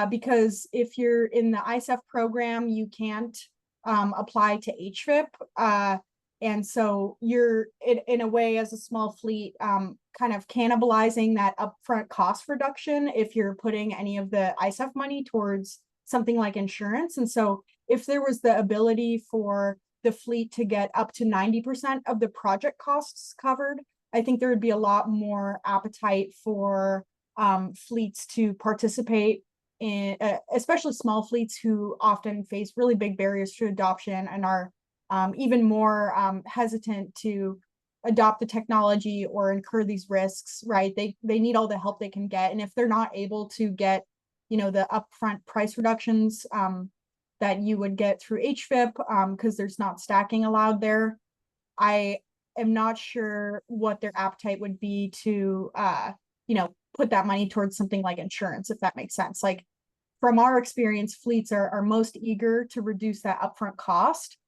Because if you're in the ISEF program, you can't apply to HVIP. And so you're in a way, as a small fleet, kind of cannibalizing that upfront cost reduction if you're putting any of the ISEF money towards something like insurance. And so if there was the ability for the fleet to get up to 90% of the project costs covered, I think there would be a lot more appetite for fleets to participate in, especially small fleets who often face really big barriers to adoption and are even more hesitant to adopt the technology or incur these risks, right? They need all the help they can get. And if they're not able to get, the upfront price reductions that you would get through HVIP, because there's not stacking allowed there, I am not sure what their appetite would be to, put that money towards something like insurance, if that makes sense. Like, from our experience, fleets are most eager to reduce that upfront cost.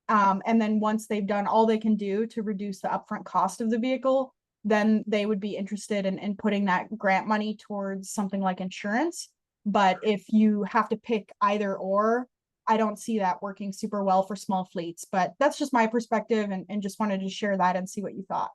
And then once they've done all they can do to reduce the upfront cost of the vehicle, then they would be interested in putting that grant money towards something like insurance. But if you have to pick either or, I don't see that working super well for small fleets. But that's just my perspective, and just wanted to share that and see what you thought.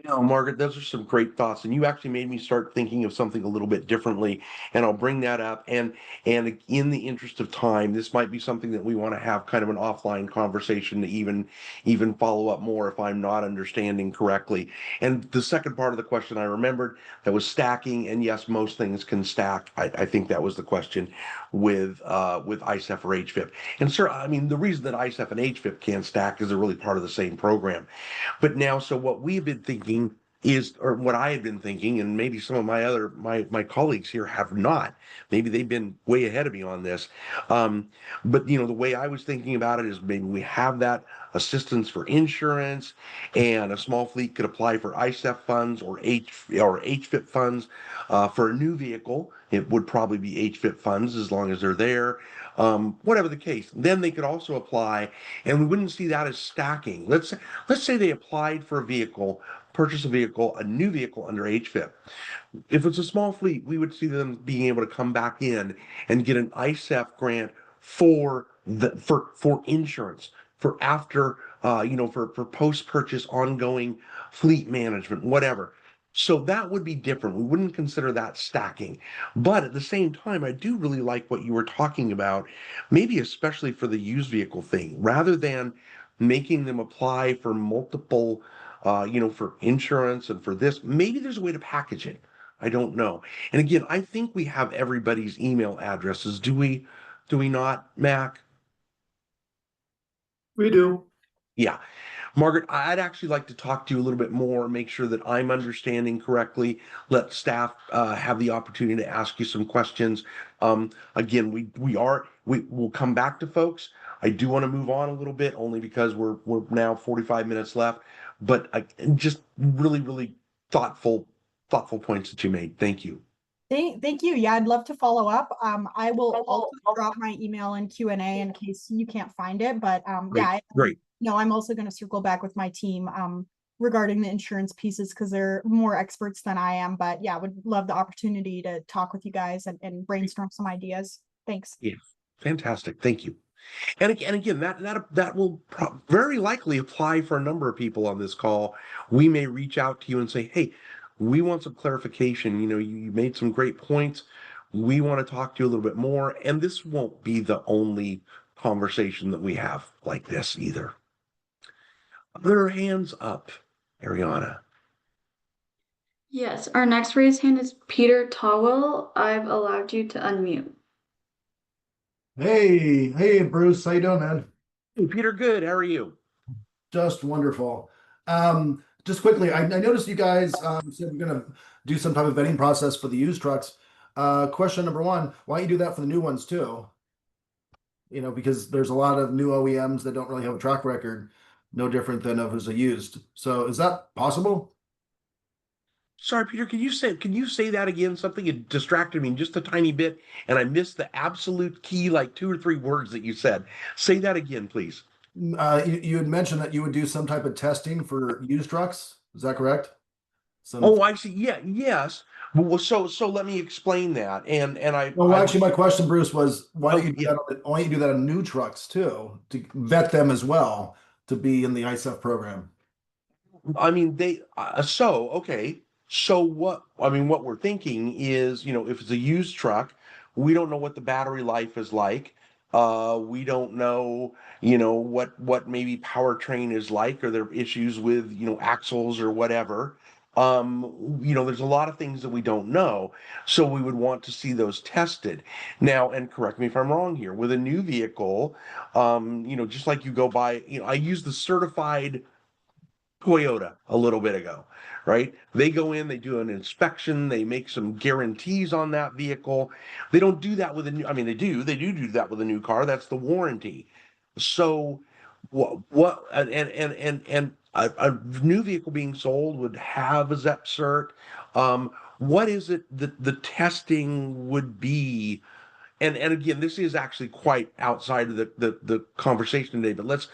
No, Margaret, those are some great thoughts, and you actually made me start thinking of something a little bit differently, and I'll bring that up. And in the interest of time, this might be something that we want to have kind of an offline conversation to even follow up more if I'm not understanding correctly. And the second part of the question I remembered, that was stacking, and yes, most things can stack. I think that was the question with ISEF or HVIP. And sir, I mean, the reason that ISEF and HVIP can't stack is they're really part of the same program. But now, so what we've been thinking is, or what I had been thinking, and maybe some of my colleagues here have not. Maybe they've been way ahead of me on this. But the way I was thinking about it is maybe we have that assistance for insurance, and a small fleet could apply for ISEF funds or HFIP funds for a new vehicle. It would probably be HFIP funds as long as they're there. Whatever the case, then they could also apply, and we wouldn't see that as stacking. Let's say they applied for a vehicle, purchase a vehicle, a new vehicle under HFIP. If it's a small fleet, we would see them being able to come back in and get an ISEF grant for insurance, for after for post-purchase ongoing fleet management, whatever. So that would be different. We wouldn't consider that stacking. But at the same time, I do really like what you were talking about, maybe especially for the used vehicle thing, rather than making them apply for multiple, for insurance and for this. Maybe there's a way to package it. I don't know. And again, I think we have everybody's email addresses. Do we? Do we not, Mac? We do. Yeah. Margaret, I'd actually like to talk to you a little bit more, make sure that I'm understanding correctly, let staff have the opportunity to ask you some questions. Again, we'll come back to folks. I do want to move on a little bit only because we're now 45 minutes left, but just really, really thoughtful points that you made. Thank you. Thank you. Yeah, I'd love to follow up. I will also drop my email in Q&A in case you can't find it. But yeah, Great. no, I'm also going to circle back with my team regarding the insurance pieces because they're more experts than I am. But yeah, would love the opportunity to talk with you guys and brainstorm some ideas. Thanks. Yeah, fantastic. Thank you. And again, that will very likely apply for a number of people on this call. We may reach out to you and say, "Hey, we want some clarification. You made some great points. We want to talk to you a little bit more." And this won't be the only conversation that we have like this either. Other hands up, Ariana. Yes, our next raised hand is Peter Towell. I've allowed you to unmute. Hey, Bruce, how you doing, man? Hey, Peter, good. How are you? Just wonderful. Just quickly, I noticed you guys said you're gonna do some type of vetting process for the used trucks. Question number one, why don't you do that for the new ones too? Because there's a lot of new OEMs that don't really have a track record, no different than if it was a used. So is that possible? Sorry, Peter, can you say that again? Something had distracted me just a tiny bit, and I missed the absolute key, like 2 or 3 words that you said. Say that again, please. You had mentioned that you would do some type of testing for used trucks. Is that correct? Oh, I see. Yeah, yes. Well, so let me explain that. Well, I actually, my question, Bruce, was why don't you do yeah. that? Why don't you do that on new trucks too, to vet them as well to be in the ISEF program? I mean, okay. So what we're thinking is, if it's a used truck, we don't know what the battery life is like. We don't know, what maybe powertrain is like, or there are issues with, axles or whatever. There's a lot of things that we don't know. So we would want to see those tested. Now, and correct me if I'm wrong here, with a new vehicle, just like you go by, I use the certified Toyota a little bit ago, right? They go in, they do an inspection, they make some guarantees on that vehicle. They don't do that with a new, I mean, they do that with a new car. That's the warranty. So what and a new vehicle being sold would have a ZEP cert. What is it that the testing would be? And again, this is actually quite outside of the conversation today, but let's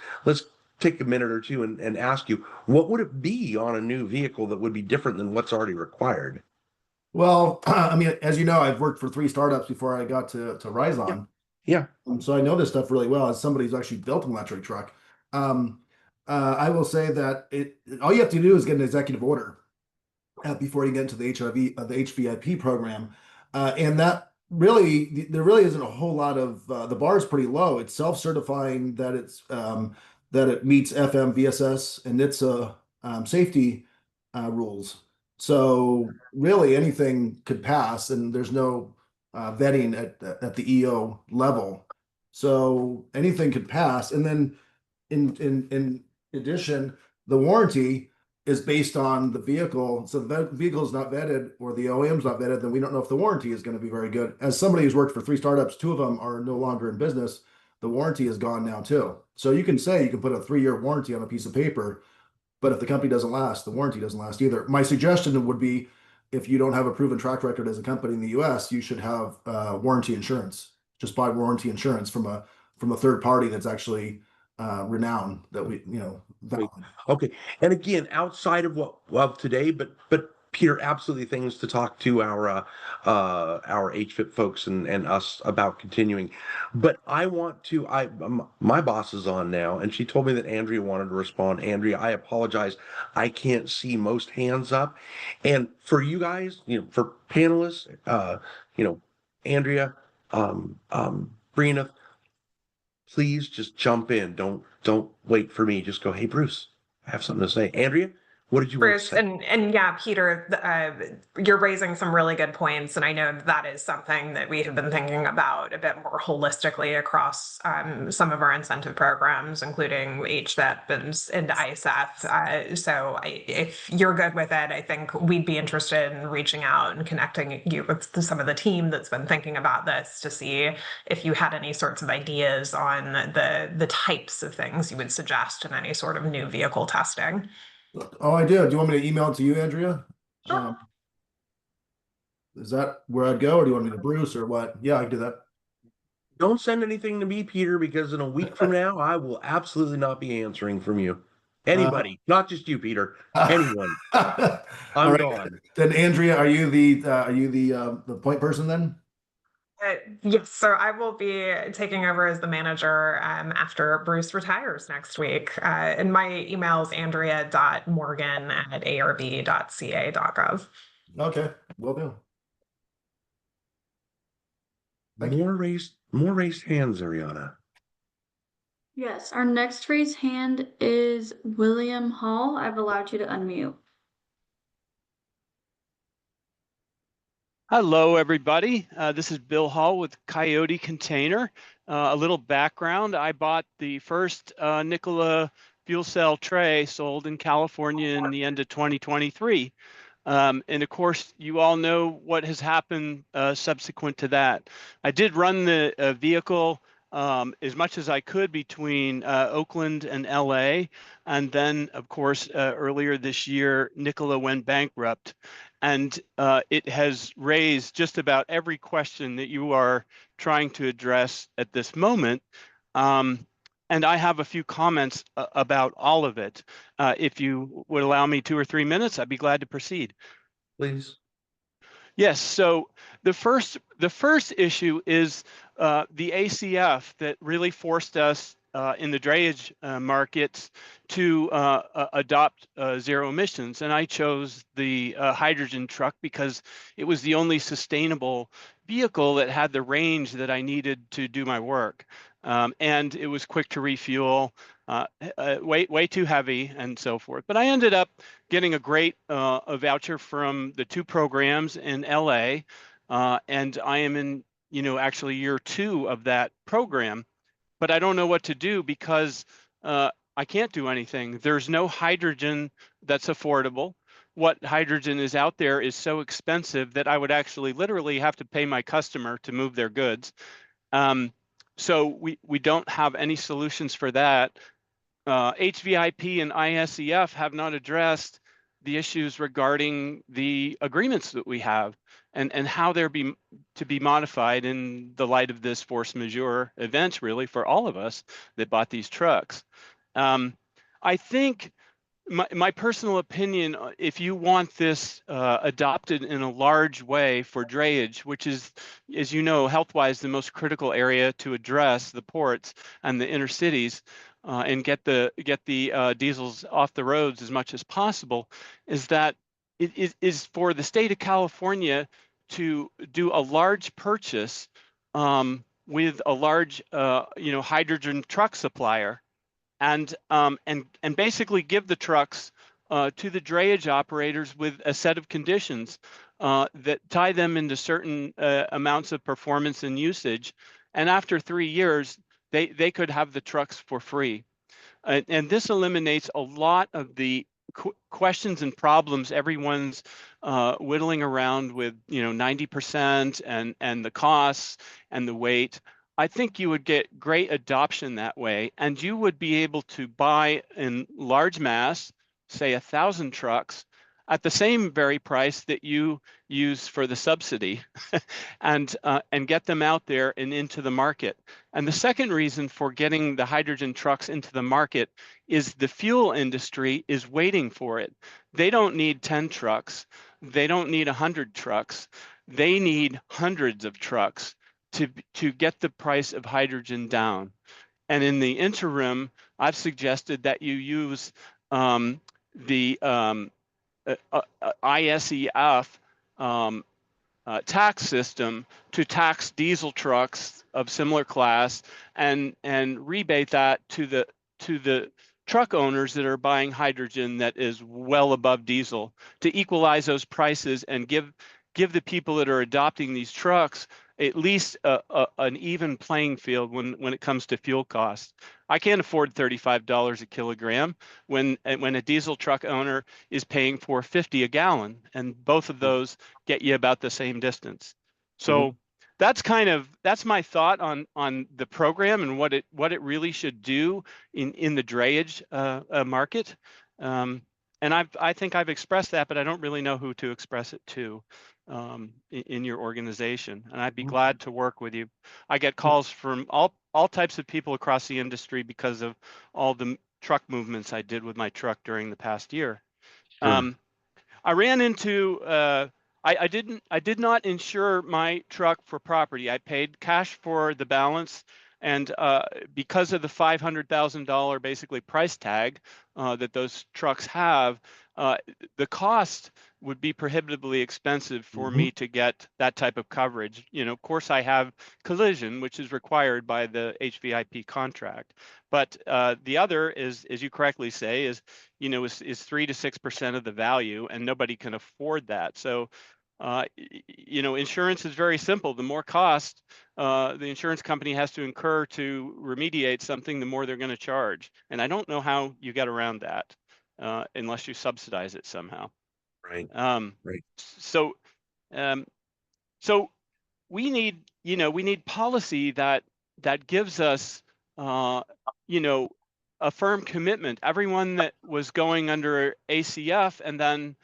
take a minute or two and ask you, what would it be on a new vehicle that would be different than what's already required? Well, I mean, as you know, I've worked for 3 startups before I got to Yeah. Rizon. Yeah. So I know this stuff really well as somebody who's actually built an electric truck. Um, I will say that all you have to do is get an executive order before you get into the the HVIP program. And that really, there really isn't a whole lot of, the bar is pretty low. It's self-certifying that that it meets FM, VSS, and NHTSA safety rules. So really anything could pass, and there's no vetting at the EO level. So anything could pass. And then in addition, the warranty is based on the vehicle. So the vehicle is not vetted or the OEM's not vetted, then we don't know if the warranty is going to be very good. As somebody who's worked for 3 startups, 2 of them are no longer in business. The warranty is gone now too. So you can put a 3-year warranty on a piece of paper, but if the company doesn't last, the warranty doesn't last either. My suggestion would be, if you don't have a proven track record as a company in the US, you should have warranty insurance. Just buy warranty insurance from a third party that's actually renowned, that we, valid. Okay. And again, outside of what of today, but Peter, absolutely things to talk to our HFIP folks and us about continuing. But I want to my boss is on now, and she told me that Andrea wanted to respond. Andrea, I apologize. I can't see most hands up. And for you guys, for panelists, Andrea, Brina, please just jump in. Don't wait for me. Just go, hey Bruce, I have something to say. Andrea, what did you want to Bruce, say? and yeah, Peter, you're raising some really good points, and I know that is something that we have been thinking about a bit more holistically across some of our incentive programs, including HVIP and ISF. If you're good with it, I think we'd be interested in reaching out and connecting you with some of the team that's been thinking about this to see if you had any sorts of ideas on the types of things you would suggest in any sort of new vehicle testing. Oh, I do. Do you want me to email it to you, Andrea? Sure. Is that where I'd go, or do you want me to Bruce, or what? Yeah, I can do that. Don't send anything to me, Peter, because in a week from now, I will absolutely not be answering from you. Anybody, not just you, Peter. Anyone. All I'm right. gone. Then Andrea, are you the point person then? Yes, so I will be taking over as the manager after Bruce retires next week. And my email is andrea.morgan@arb.ca.gov. Okay, will do. Thank you. More raised hands, Ariana. Yes, our next raised hand is William Hall. I've allowed you to unmute. Hello, everybody. This is Bill Hall with Coyote Container. A little background, I bought the first Nikola fuel cell tray sold in California in the end of 2023. And of course, you all know what has happened subsequent to that. I did run the vehicle as much as I could between Oakland and LA. And then, of course, earlier this year, Nikola went bankrupt. And it has raised just about every question that you are trying to address at this moment. And I have a few comments about all of it. If you would allow me 2 or 3 minutes, I'd be glad to proceed. Please. Yes, so the first issue is the ACF that really forced us in the drayage markets to adopt zero emissions. And I chose the hydrogen truck because it was the only sustainable vehicle that had the range that I needed to do my work. And it was quick to refuel, way too heavy and so forth. But I ended up getting a great a voucher from the 2 programs in LA. And I am in, actually year 2 of that program, but I don't know what to do because I can't do anything. There's no hydrogen that's affordable. What hydrogen is out there is so expensive that I would actually literally have to pay my customer to move their goods. So we don't have any solutions for that. HVIP and ISEF have not addressed the issues regarding the agreements that we have and how they're to be modified in the light of this force majeure event, really, for all of us that bought these trucks. I think my personal opinion, if you want this adopted in a large way for drayage, which is, as you know, health-wise, the most critical area to address the ports and the inner cities, and get the diesels off the roads as much as possible, is that it is for the state of California to do a large purchase with a large hydrogen truck supplier, and basically give the trucks to the drayage operators with a set of conditions that tie them into certain amounts of performance and usage. And after 3 years, they could have the trucks for free. And this eliminates a lot of the questions and problems everyone's whittling around with, 90% and the costs and the weight. I think you would get great adoption that way, and you would be able to buy in large mass, say 1,000 trucks, at the same very price that you use for the subsidy, and get them out there and into the market. And the second reason for getting the hydrogen trucks into the market is the fuel industry is waiting for it. They don't need 10 trucks. they don't need 100 trucks. They need hundreds of trucks to get the price of hydrogen down. And in the interim, I've suggested that you use the ISEF tax system to tax diesel trucks of similar class and rebate that to the truck owners that are buying hydrogen that is well above diesel, to equalize those prices and give the people that are adopting these trucks at least an even playing field when it comes to fuel costs. I can't afford $35 a kilogram when a diesel truck owner is paying $4.50 a gallon, and both of those get you about the same distance. So that's my thought on the program and what it really should do in the drayage market. And I think I've expressed that, but I don't really know who to express it to in your organization. And I'd be glad to work with you. I get calls from all types of people across the industry because of all the truck movements I did with my truck during the past year. Sure. I ran into I did not insure my truck for property. I paid cash for the balance, and because of the $500,000 basically price tag that those trucks have, the cost would be prohibitively expensive for me to get that type of coverage. You know, of course, I have collision, which is required by the HVIP contract, but the other is, as you correctly say, is 3 to 6% of the value, and nobody can afford that. So, insurance is very simple. The more cost the insurance company has to incur to remediate something, the more they're going to charge. And I don't know how you get around that unless you subsidize it somehow. Right. Right. So, so we need policy that gives us a firm commitment. Everyone that was going under ACF and then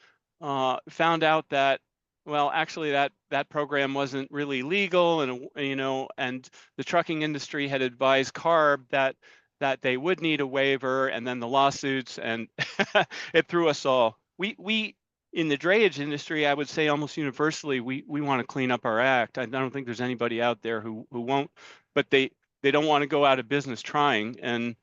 found out that, well, actually that program wasn't really legal, and and the trucking industry had advised CARB that they would need a waiver, and then the lawsuits, and it threw us all. We in the drayage industry, I would say almost universally, we want to clean up our act. I don't think there's anybody out there who won't, but they don't want to go out of business trying. And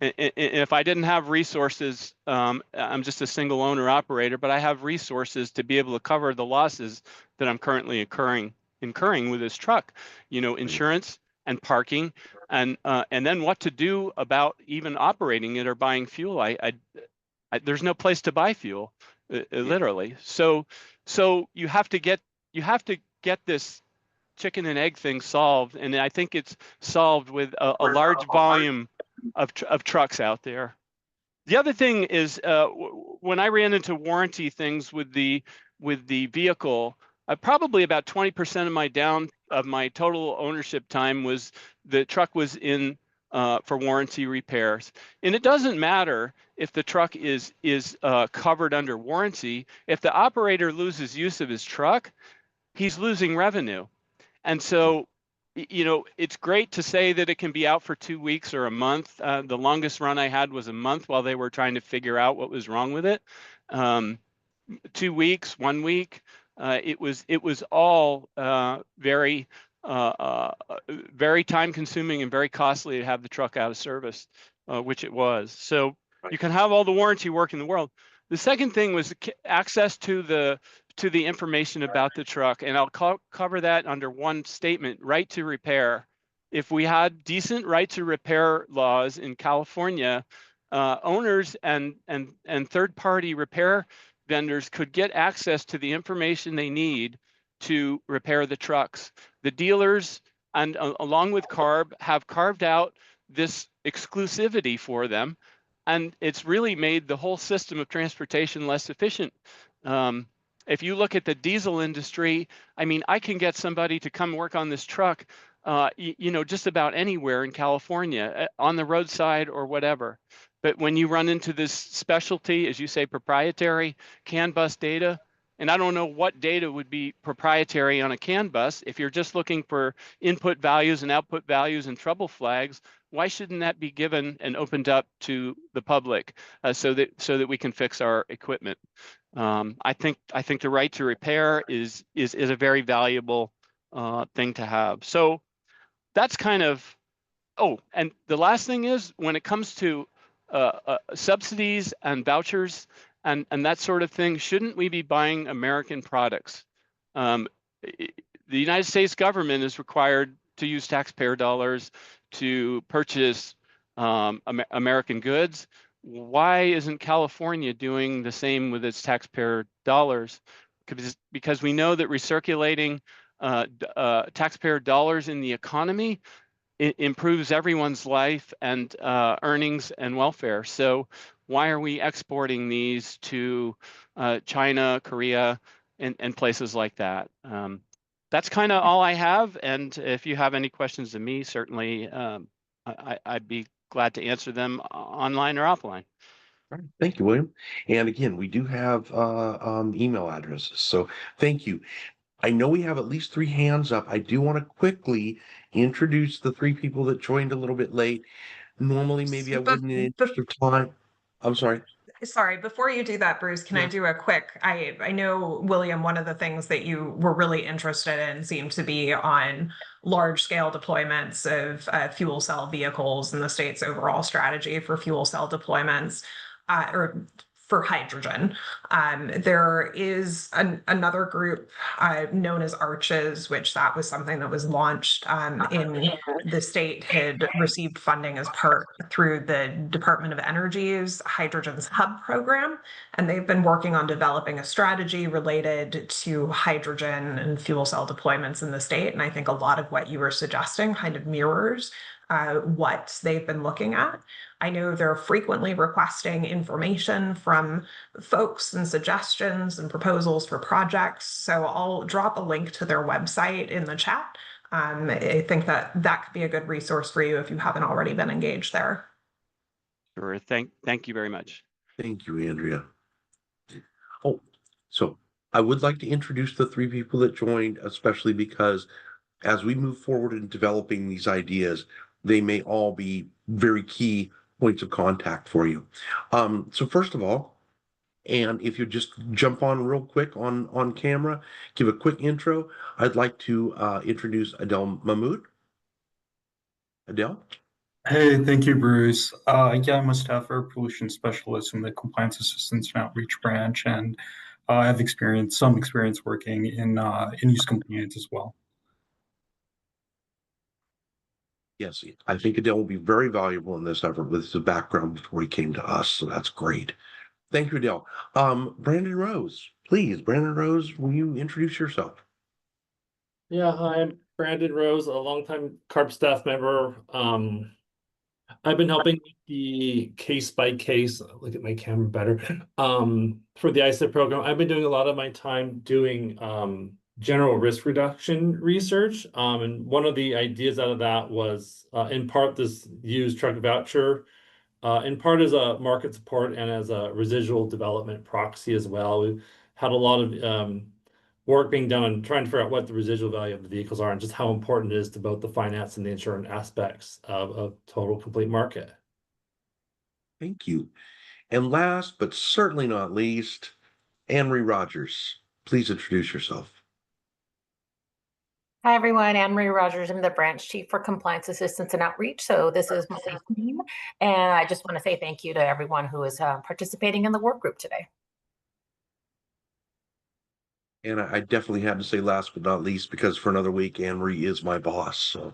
if I didn't have resources, I'm just a single owner operator, but I have resources to be able to cover the losses that I'm currently incurring with this truck, insurance and parking, and then what to do about even operating it or buying fuel. There's no place to buy fuel, literally. So you have to get this chicken and egg thing solved, and I think it's solved with a large volume of trucks out there. The other thing is when I ran into warranty things with the vehicle, probably about 20% of my total ownership time was the truck was in for warranty repairs. And it doesn't matter if the truck is covered under warranty. If the operator loses use of his truck, he's losing revenue. And so, it's great to say that it can be out for 2 weeks or a month. The longest run I had was a month while they were trying to figure out what was wrong with it. 2 weeks, 1 week. It was all very very time consuming and very costly to have the truck out of service, which it was. So you can have all the warranty work in the world. The second thing was access to the information about the truck, and I'll cover that under one statement: right to repair. If we had decent right to repair laws in California, owners and third-party repair vendors could get access to the information they need to repair the trucks. The dealers, and along with CARB, have carved out this exclusivity for them, and it's really made the whole system of transportation less efficient. If you look at the diesel industry, I mean, I can get somebody to come work on this truck, just about anywhere in California, on the roadside or whatever. But when you run into this specialty, as you say, proprietary CAN bus data, and I don't know what data would be proprietary on a CAN bus. If you're just looking for input values and output values and trouble flags, why shouldn't that be given and opened up to the public so that we can fix our equipment? I think the right to repair is a very valuable thing to have. So that's kind of, oh, and the last thing is when it comes to subsidies and vouchers and that sort of thing, shouldn't we be buying American products? The United States government is required to use taxpayer dollars to purchase American goods. Why isn't California doing the same with its taxpayer dollars? Because we know that recirculating taxpayer dollars in the economy, it improves everyone's life and earnings and welfare. So why are we exporting these to China, Korea, and places like that? That's kind of all I have. And if you have any questions of me, certainly I'd be glad to answer them online or offline. All right. Thank you, William. And again, we do have email addresses. So thank you. I know we have at least 3 hands up. I do want to quickly introduce the 3 people that joined a little bit late. Normally, maybe I wouldn't in the interest of time. I'm sorry. Sorry, before you do that, Bruce, can I Yes. do a quick, I know, William, one of the things that you were really interested in seemed to be on large scale deployments of fuel cell vehicles and the state's overall strategy for fuel cell deployments, or for hydrogen. There is another group known as Arches, which that was something that was launched in the state had received funding as part through the Department of Energy's Hydrogen's Hub program. And they've been working on developing a strategy related to hydrogen and fuel cell deployments in the state. And I think a lot of what you were suggesting kind of mirrors what they've been looking at. I know they're frequently requesting information from folks and suggestions and proposals for projects. So I'll drop a link to their website in the chat. I think that could be a good resource for you if you haven't already been engaged there. Sure. Thank you very much. Thank you, Andrea. Oh, so I would like to introduce the 3 people that joined, especially because as we move forward in developing these ideas, they may all be very key points of contact for you. So first of all, and if you just jump on real quick on camera, give a quick intro, I'd like to introduce Adele Mahmood. Adele? Hey, thank you, Bruce. Yeah, I'm a staffer pollution specialist in the compliance assistance and outreach branch, and I have some experience working in use compliance as well. Yes, I think Adele will be very valuable in this effort with his background before he came to us, so that's great. Thank you, Adele. Brandon Rose, please, Brandon Rose, will you introduce yourself? Yeah, hi, I'm Brandon Rose, a longtime CARP staff member. I've been helping with the case by case, look at my camera better, for the ISA program. I've been doing a lot of my time doing general risk reduction research. And one of the ideas out of that was in part this used truck voucher, in part as a market support and as a residual development proxy as well. We've had a lot of work being done on trying to figure out what the residual value of the vehicles are and just how important it is to both the finance and the insurance aspects of a total complete market. Thank you. And last, but certainly not least, Anne-Marie Rogers, please introduce yourself. Hi, everyone. Anne-Marie Rogers. I'm the branch chief for compliance assistance and outreach. So this is my team. And I just want to say thank you to everyone who is participating in the work group today. And I definitely had to say last but not least, because for another week, Anne-Marie is my boss. So,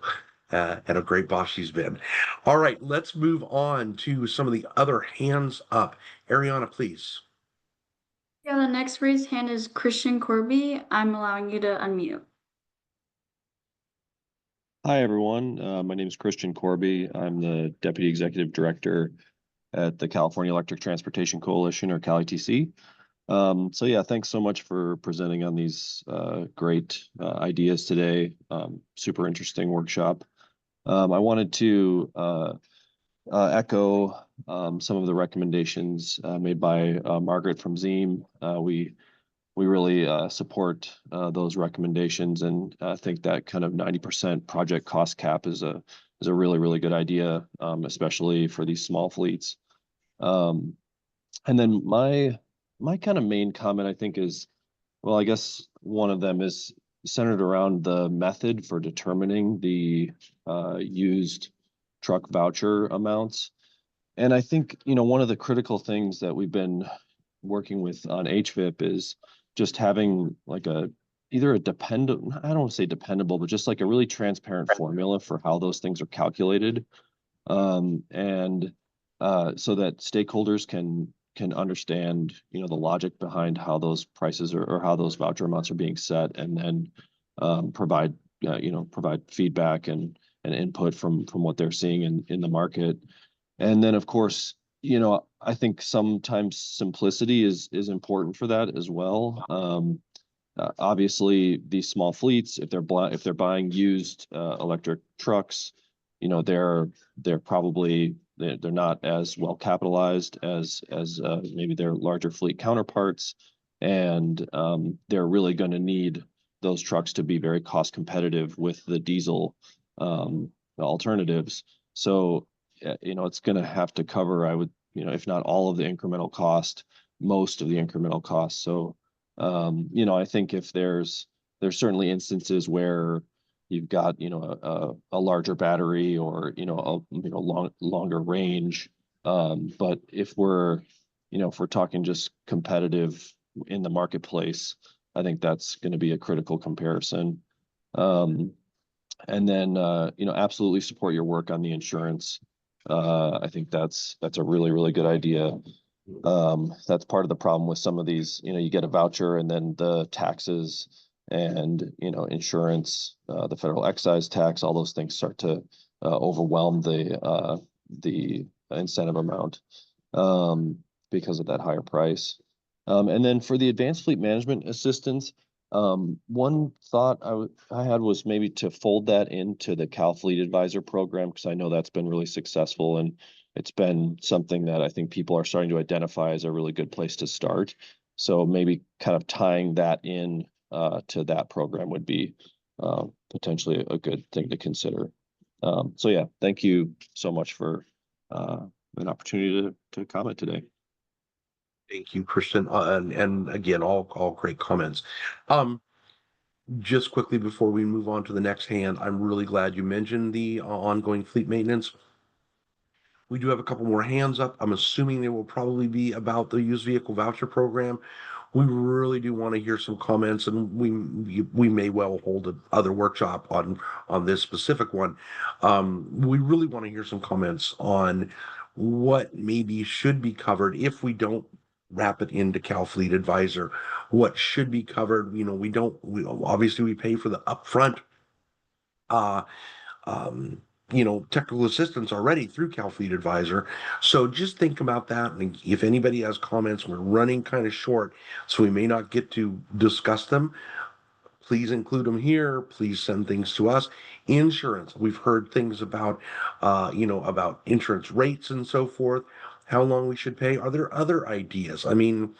and a great boss she's been. All right, let's move on to some of the other hands up. Ariana, please. Yeah, the next raised hand is Christian Corby. I'm allowing you to unmute. Hi, everyone. My name is Christian Corby. I'm the Deputy Executive Director at the California Electric Transportation Coalition, or CalETC. So yeah, thanks so much for presenting on these great ideas today. Super interesting workshop. I wanted to echo some of the recommendations made by Margaret from Zeem. We really support those recommendations and think that kind of 90% project cost cap is a really good idea, especially for these small fleets. And then my my kind of main comment, I think, is, well, I guess one of them is centered around the method for determining the used truck voucher amounts. And I think, one of the critical things that we've been working with on HVIP is just having like either a dependent, I don't want to say dependable, but just like a really transparent formula for how those things are calculated. And so that stakeholders can understand, the logic behind how those prices or how those voucher amounts are being set, and then provide provide feedback and input from what they're seeing in the market. And then, of course, I think sometimes simplicity is important for that as well. Obviously, these small fleets, if they're buying used electric trucks, they're probably they're not as well capitalized as maybe their larger fleet counterparts, and they're really going to need those trucks to be very cost competitive with the diesel alternatives. So, it's going to have to cover, I would, if not all of the incremental cost, most of the incremental cost. So, I think if there's certainly instances where you've got, a larger battery or, longer range. But if we're talking just competitive in the marketplace, I think that's going to be a critical comparison. And then, absolutely support your work on the insurance. I think that's a really, really good idea. That's part of the problem with some of these, you get a voucher and then the taxes and, insurance, the federal excise tax, all those things start to overwhelm the incentive amount because of that higher price. And then for the advanced fleet management assistance, one thought I had was maybe to fold that into the Cal Fleet Advisor program, because I know that's been really successful, and it's been something that I think people are starting to identify as a really good place to start. So maybe kind of tying that in to that program would be potentially a good thing to consider. So yeah, thank you so much for an opportunity to comment today. Thank you, Christian. And again, all great comments. Just quickly before we move on to the next hand, I'm really glad you mentioned the ongoing fleet maintenance. We do have a couple more hands up. I'm assuming they will probably be about the used vehicle voucher program. We really do want to hear some comments, and we may well hold another workshop on this specific one. We really want to hear some comments on what maybe should be covered if we don't wrap it into Cal Fleet Advisor. What should be covered? Obviously we pay for the upfront uh, technical assistance already through Cal Fleet Advisor. So just think about that. And if anybody has comments, we're running kind of short, so we may not get to discuss them. Please include them here. Please send things to us. Insurance. We've heard things about, about insurance rates and so forth, how long we should pay. Are there other ideas? I mean,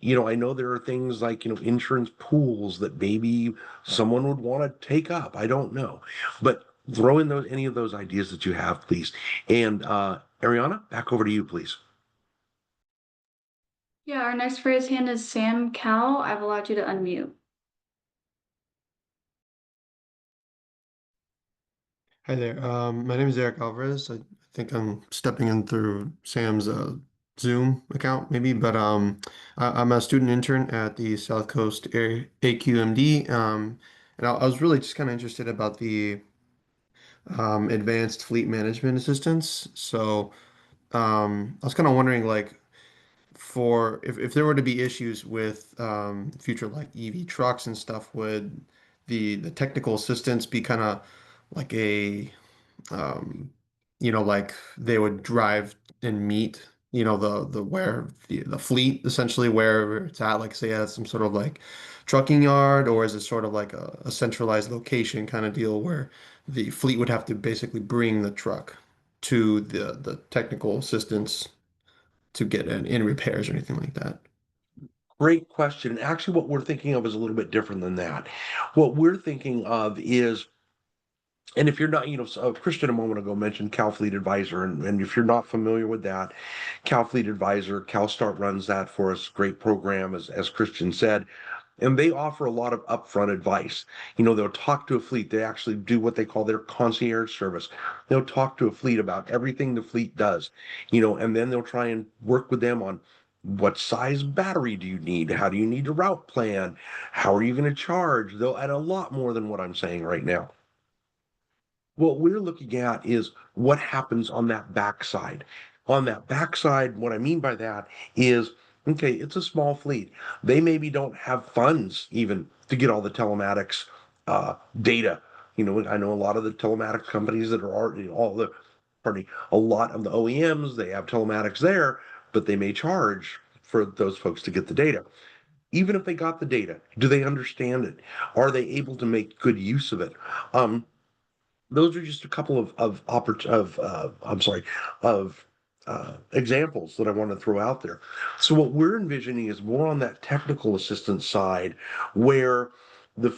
I know there are things like, insurance pools that maybe someone would want to take up. I don't know. But throw in any of those ideas that you have, please. And Ariana, back over to you, please. Yeah, our next raised hand is Sam Cow. I've allowed you to unmute. Hi there. My name is Eric Alvarez. I think I'm stepping in through Sam's Zoom account, maybe, but I'm a student intern at the South Coast AQMD, and I was really just kind of interested about the advanced fleet management assistance. So I was kind of wondering, like, for if there were to be issues with future like EV trucks and stuff, would the technical assistance be kind of like a um, like they would drive and meet, the where the fleet essentially where it's at, like say at some sort of like trucking yard, or is it sort of like a centralized location kind of deal where the fleet would have to basically bring the truck to the technical assistance to get in repairs or anything like that? Great question. Actually, what we're thinking of is a little bit different than that. What we're thinking of is And if you're not, Christian a moment ago mentioned CalFleet Advisor, and if you're not familiar with that, CalFleet Advisor, CalStart runs that for us. Great program, as Christian said, and they offer a lot of upfront advice. They'll talk to a fleet. They actually do what they call their concierge service. They'll talk to a fleet about everything the fleet does, and then they'll try and work with them on what size battery do you need? How do you need to route plan? How are you going to charge? They'll add a lot more than what I'm saying right now. What we're looking at is what happens on that backside. On that backside, what I mean by that is, okay, it's a small fleet. They maybe don't have funds even to get all the telematics data. I know a lot of the telematics companies that are already a lot of the OEMs, they have telematics there, but they may charge for those folks to get the data. Even if they got the data, do they understand it? Are they able to make good use of it? Those are just a couple of examples that I want to throw out there. So what we're envisioning is more on that technical assistance side, where the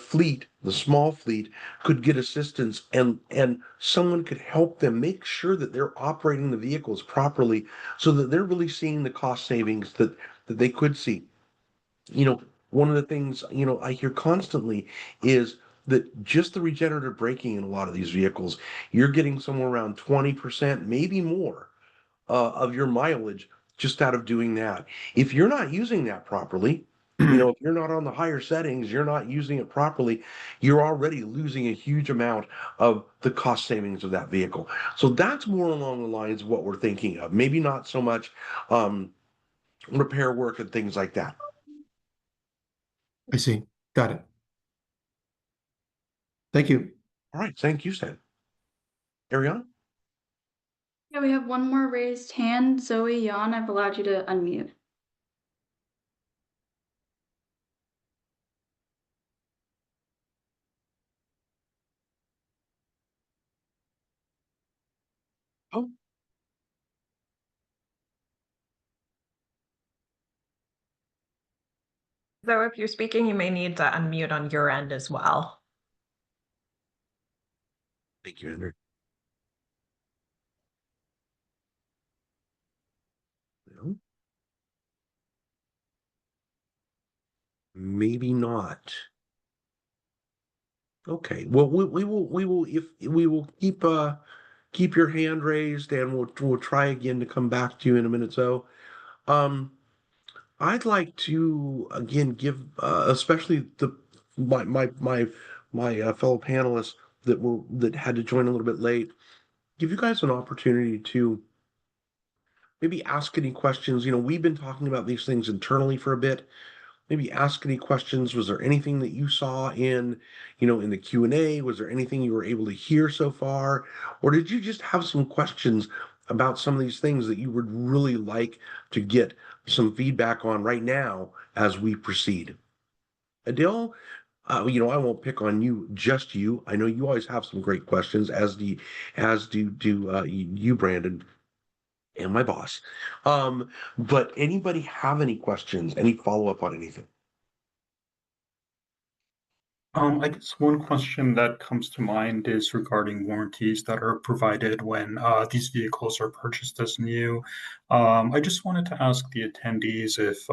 small fleet, could get assistance, and someone could help them make sure that they're operating the vehicles properly, so that they're really seeing the cost savings that they could see. you know, One of the things, I hear constantly is that just the regenerative braking in a lot of these vehicles, you're getting somewhere around 20%, maybe more, of your mileage just out of doing that. If you're not using that properly, if you're not on the higher settings, you're not using it properly, you're already losing a huge amount of the cost savings of that vehicle. So that's more along the lines of what we're thinking of. Maybe not so much repair work and things like that. I see. Got it. Thank you. All right, thank you, Stan. Ariana? Yeah, we have one more raised hand. Zoe Yan, I've allowed you to unmute. Oh. So if you're speaking, you may need to unmute on your end as well. Thank you, Andrew. No? Maybe not. Okay. Well, we will keep your hand raised, and we'll try again to come back to you in a minute. So, um, I'd like to again give, especially my fellow panelists that had to join a little bit late, give you guys an opportunity to maybe ask any questions. We've been talking about these things internally for a bit. Maybe ask any questions. Was there anything that you saw in the Q&A? Was there anything you were able to hear so far? Or did you just have some questions about some of these things that you would really like to get some feedback on right now as we proceed? Adele, I won't pick on you, just you. I know you always have some great questions, as do you, Brandon, and my boss. But anybody have any questions, any follow-up on anything? I guess one question that comes to mind is regarding warranties that are provided when these vehicles are purchased as new. I just wanted to ask the attendees if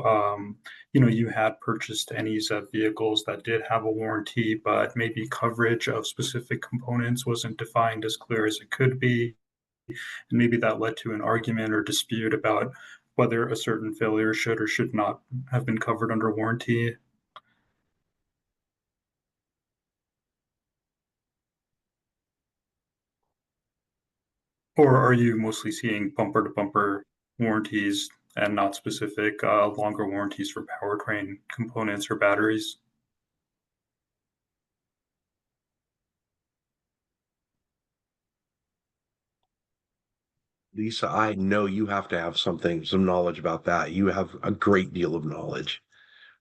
you had purchased any ZEV vehicles that did have a warranty, but maybe coverage of specific components wasn't defined as clear as it could be, and maybe that led to an argument or dispute about whether a certain failure should or should not have been covered under warranty. Or are you mostly seeing bumper-to-bumper warranties and not specific longer warranties for powertrain components or batteries? Lisa, I know you have to have some knowledge about that. You have a great deal of knowledge.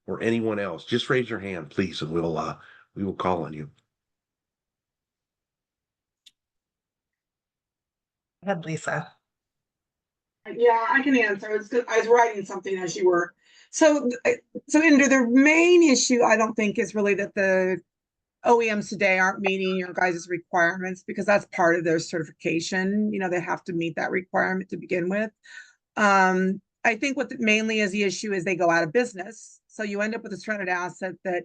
Or anyone else, just raise your hand, please, and we will call on you. Go ahead, Lisa. Yeah, I can answer. It's good. I was writing something as you were. So Andrew, the main issue I don't think is really that the OEMs today aren't meeting your guys' requirements because that's part of their certification. You know, they have to meet that requirement to begin with. I think what mainly is the issue is they go out of business. So you end up with a stranded asset that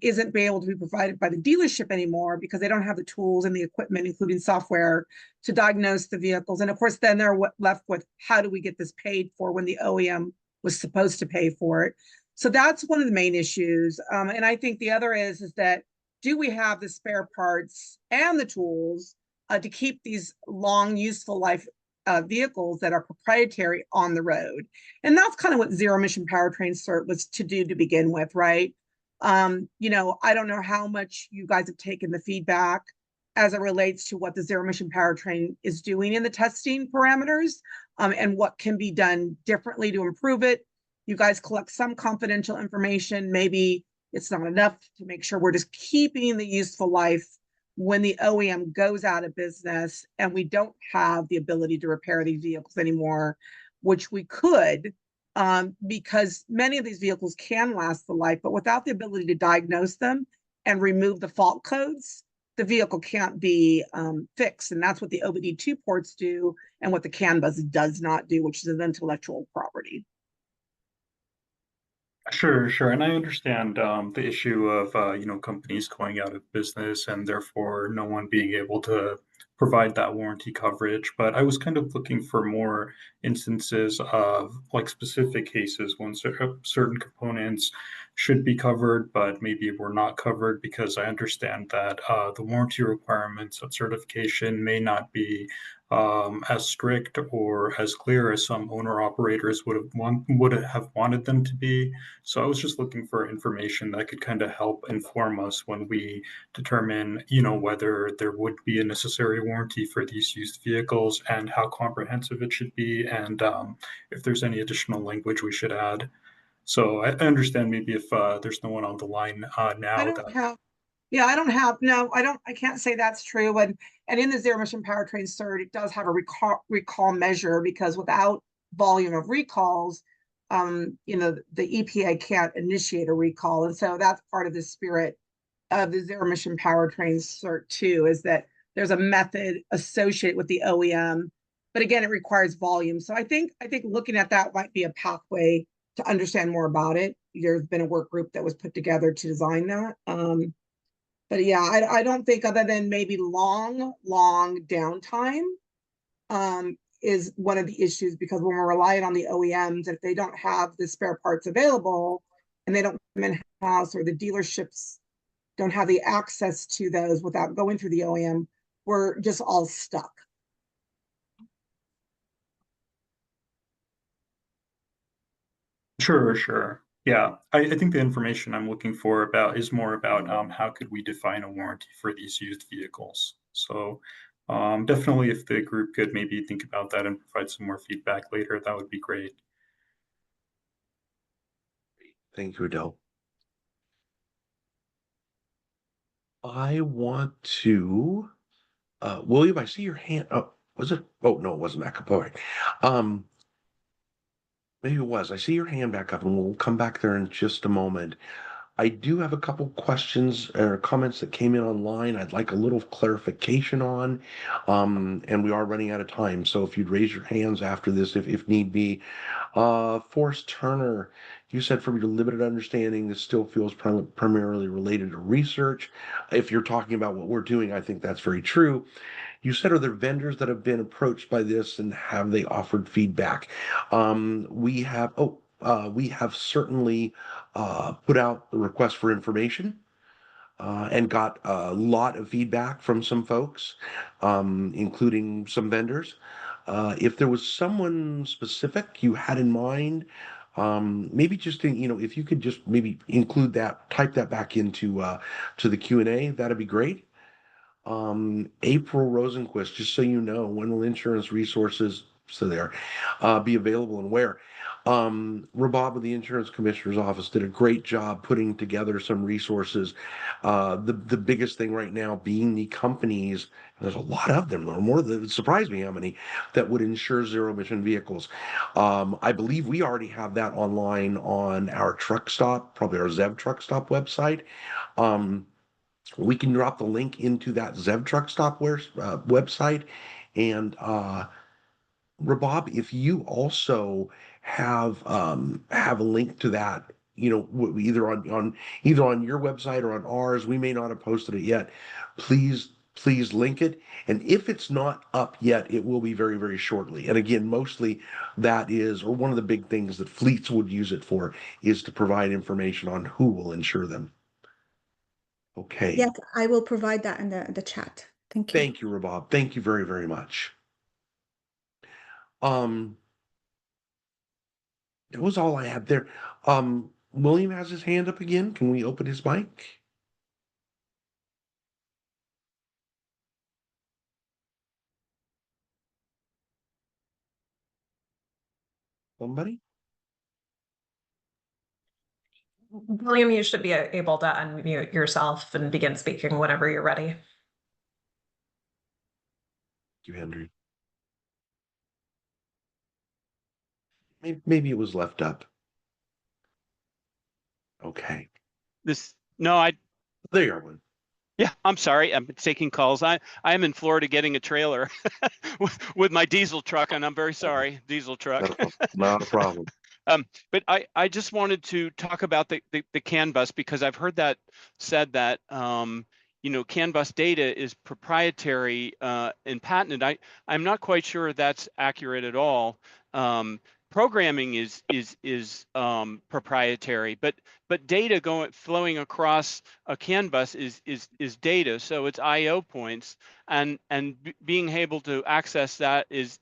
isn't be able to be provided by the dealership anymore because they don't have the tools and the equipment, including software, to diagnose the vehicles. And of course, then they're left with how do we get this paid for when the OEM was supposed to pay for it? So that's one of the main issues. And I think the other is that do we have the spare parts and the tools to keep these long, useful life vehicles that are proprietary on the road? And that's kind of what zero emission powertrain cert was to do to begin with, right? You know, I don't know how much you guys have taken the feedback as it relates to what the zero emission powertrain is doing in the testing parameters, and what can be done differently to improve it. You guys collect some confidential information. Maybe it's not enough to make sure we're just keeping the useful life when the OEM goes out of business and we don't have the ability to repair these vehicles anymore, which we could, because many of these vehicles can last the life, but without the ability to diagnose them and remove the fault codes, the vehicle can't be fixed. And that's what the OBD2 ports do and what the CAN bus does not do, which is an intellectual property. Sure, sure. And I understand the issue of companies going out of business and therefore no one being able to provide that warranty coverage. But I was kind of looking for more instances of like specific cases when certain components should be covered, but maybe were not covered, because I understand that the warranty requirements of certification may not be as strict or as clear as some owner operators would have wanted them to be. So I was just looking for information that could kind of help inform us when we determine, whether there would be a necessary warranty for these used vehicles and how comprehensive it should be, and if there's any additional language we should add. So I understand maybe if there's no one on the line now I don't have, yeah, I don't have, no, I can't say that's true. And in the zero emission powertrain cert, it does have a recall measure, because without volume of recalls, the EPA can't initiate a recall. And so that's part of the spirit of the zero emission powertrain cert too, is that there's a method associated with the OEM, but again, it requires volume. So I think looking at that might be a pathway to understand more about it. There's been a work group that was put together to design that. But yeah, I don't think, other than maybe long downtime, is one of the issues, because when we're relying on the OEMs, if they don't have the spare parts available and they don't come in house, or the dealerships don't have the access to those without going through the OEM, we're just all stuck. Sure, sure. Yeah, I think the information I'm looking for about is more about how could we define a warranty for these used vehicles. So definitely if the group could maybe think about that and provide some more feedback later, that would be great. Thank you, Adele. I want to, William, I see your hand. Oh, was it? Oh, no, it wasn't back up. All right. Um, Maybe it was. I see your hand back up, and we'll come back there in just a moment. I do have a couple questions or comments that came in online I'd like a little clarification on. And we are running out of time. So if you'd raise your hands after this, if need be. Forrest Turner, you said from your limited understanding, this still feels primarily related to research. If you're talking about what we're doing, I think that's very true. You said, are there vendors that have been approached by this and have they offered feedback? We have certainly put out the request for information and got a lot of feedback from some folks, including some vendors. If there was someone specific you had in mind, maybe just if you could just maybe include that, type that back into to the Q&A, that'd be great. April Rosenquist, just so you know, when will insurance resources, so there, be available and where? Rabab of the Insurance Commissioner's Office did a great job putting together some resources. The biggest thing right now being the companies, there's a lot of them, or more than, it surprised me how many, that would insure zero emission vehicles. I believe we already have that online on our truck stop, probably our ZEV truck stop website. Um, we can drop the link into that Zev Truck Stop website. And Rabob, if you also have a link to that, either on your website or on ours, we may not have posted it yet. Please link it. And if it's not up yet, it will be very, very shortly. And again, mostly that is, or one of the big things that fleets would use it for, is to provide information on who will insure them. Okay. Yes, I will provide that in the chat. Thank you. Thank you, Rabob. Thank you very, very much. Um, that was all I had there. William has his hand up again. Can we open his mic? Somebody? William, you should be able to unmute yourself and begin speaking whenever you're ready. Thank you, Henry. Maybe it was left up. Okay. No, there you are, one. Yeah, I'm sorry. I'm taking calls. I am in Florida getting a trailer with my diesel truck, and I'm very sorry, diesel truck. Not a problem. But I just wanted to talk about the CAN bus, because I've heard that said that CAN bus data is proprietary and patented. I'm not quite sure that's accurate at all. Programming is proprietary, but data flowing across a CAN bus is data, so it's I/O points, and being able to access that is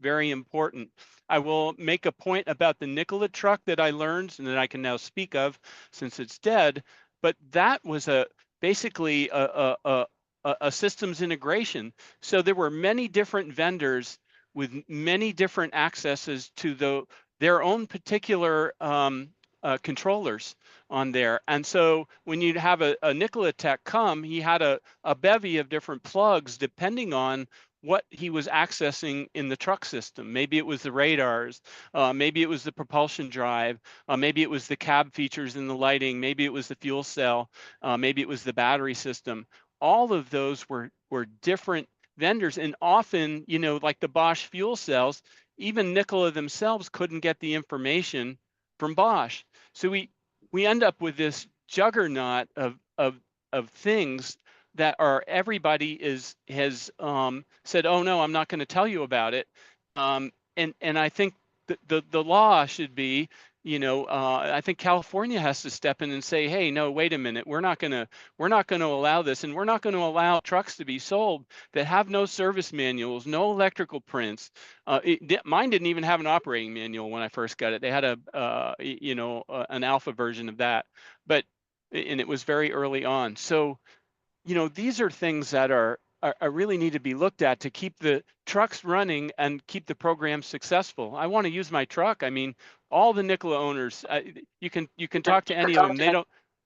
very important. I will make a point about the Nikola truck that I learned and that I can now speak of since it's dead, but that was basically a systems integration. So there were many different vendors with many different accesses to their own particular controllers on there. And so when you'd have a Nikola tech come, he had a bevy of different plugs depending on what he was accessing in the truck system. Maybe it was the radars, maybe it was the propulsion drive, maybe it was the cab features and the lighting, maybe it was the fuel cell, maybe it was the battery system. All of those were different vendors, and often, like the Bosch fuel cells, even Nikola themselves couldn't get the information from Bosch. So we end up with this juggernaut of things that are everybody has said, oh no, I'm not going to tell you about it. And I think the law should be, I think California has to step in and say, hey, no, wait a minute, we're not going to allow this, and we're not going to allow trucks to be sold that have no service manuals, no electrical prints. Mine didn't even have an operating manual when I first got it. They had an alpha version of that, and it was very early on. So these are things that are really need to be looked at to keep the trucks running and keep the program successful. I want to use my truck. I mean, all the Nikola owners, you can talk to any of them.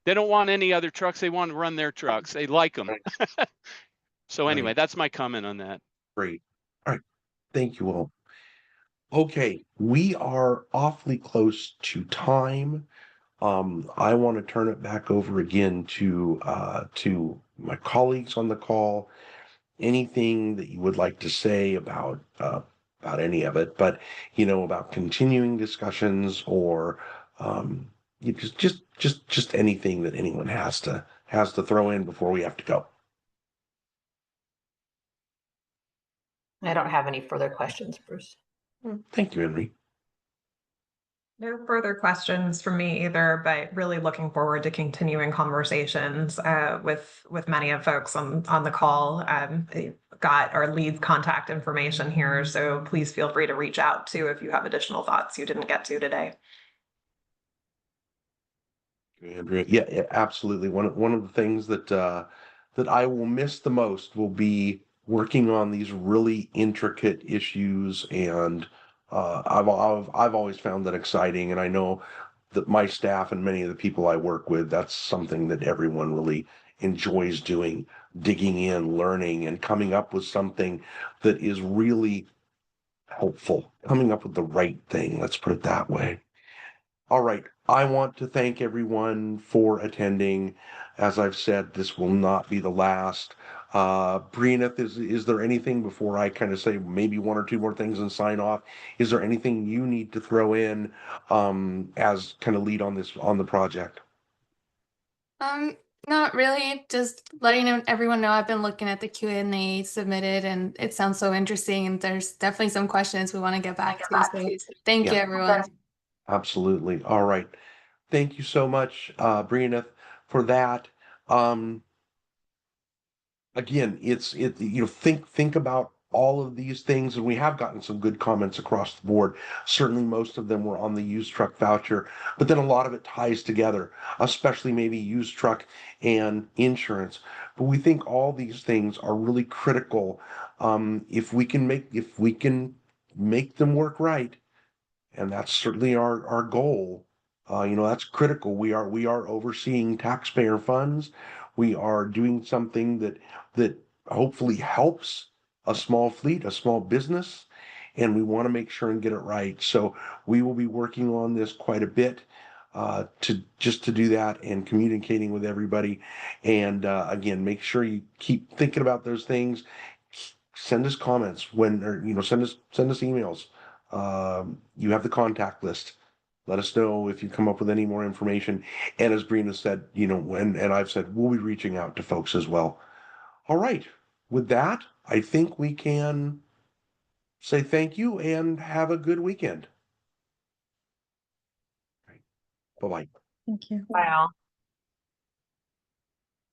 They don't want any other trucks. They want to run their trucks. They like them. So anyway, that's my comment on that. Great. All right. Thank you all. Okay, we are awfully close to time. I want to turn it back over again to my colleagues on the call. Anything that you would like to say about any of it, but about continuing discussions, or just anything that anyone has to throw in before we have to go. I don't have any further questions, Bruce. Thank you, Henry. No further questions from me either, but really looking forward to continuing conversations with many of folks on the call. Got our lead contact information here, so please feel free to reach out too if you have additional thoughts you didn't get to today. Andrea, yeah, absolutely. One of the things that I will miss the most will be working on these really intricate issues, and I've always found that exciting, and I know that my staff and many of the people I work with, that's something that everyone really enjoys doing, digging in, learning, and coming up with something that is really helpful, coming up with the right thing. Let's put it that way. All right. I want to thank everyone for attending. As I've said, this will not be the last. Brianna, is there anything before I kind of say maybe one or two more things and sign off? Is there anything you need to throw in as kind of lead on this on the project? Not really. Just letting everyone know I've been looking at the Q&A submitted, and it sounds so interesting. And there's definitely some questions we want to get back to. So thank you, Yeah, everyone. absolutely. All right. Thank you so much, Brianna, for that. Um, Again, think about all of these things, and we have gotten some good comments across the board. Certainly, most of them were on the used truck voucher, but then a lot of it ties together, especially maybe used truck and insurance. But we think all these things are really critical. If we can make them work right, and that's certainly our goal. That's critical. We are overseeing taxpayer funds. We are doing something that hopefully helps a small fleet, a small business, and we want to make sure and get it right. So we will be working on this quite a bit to do that and communicating with everybody. And again, make sure you keep thinking about those things. Send us comments or send us emails. You have the contact list. Let us know if you come up with any more information. And as Brina said, and I've said, we'll be reaching out to folks as well. All right. With that, I think we can say thank you and have a good weekend. Bye bye. Thank you. Wow.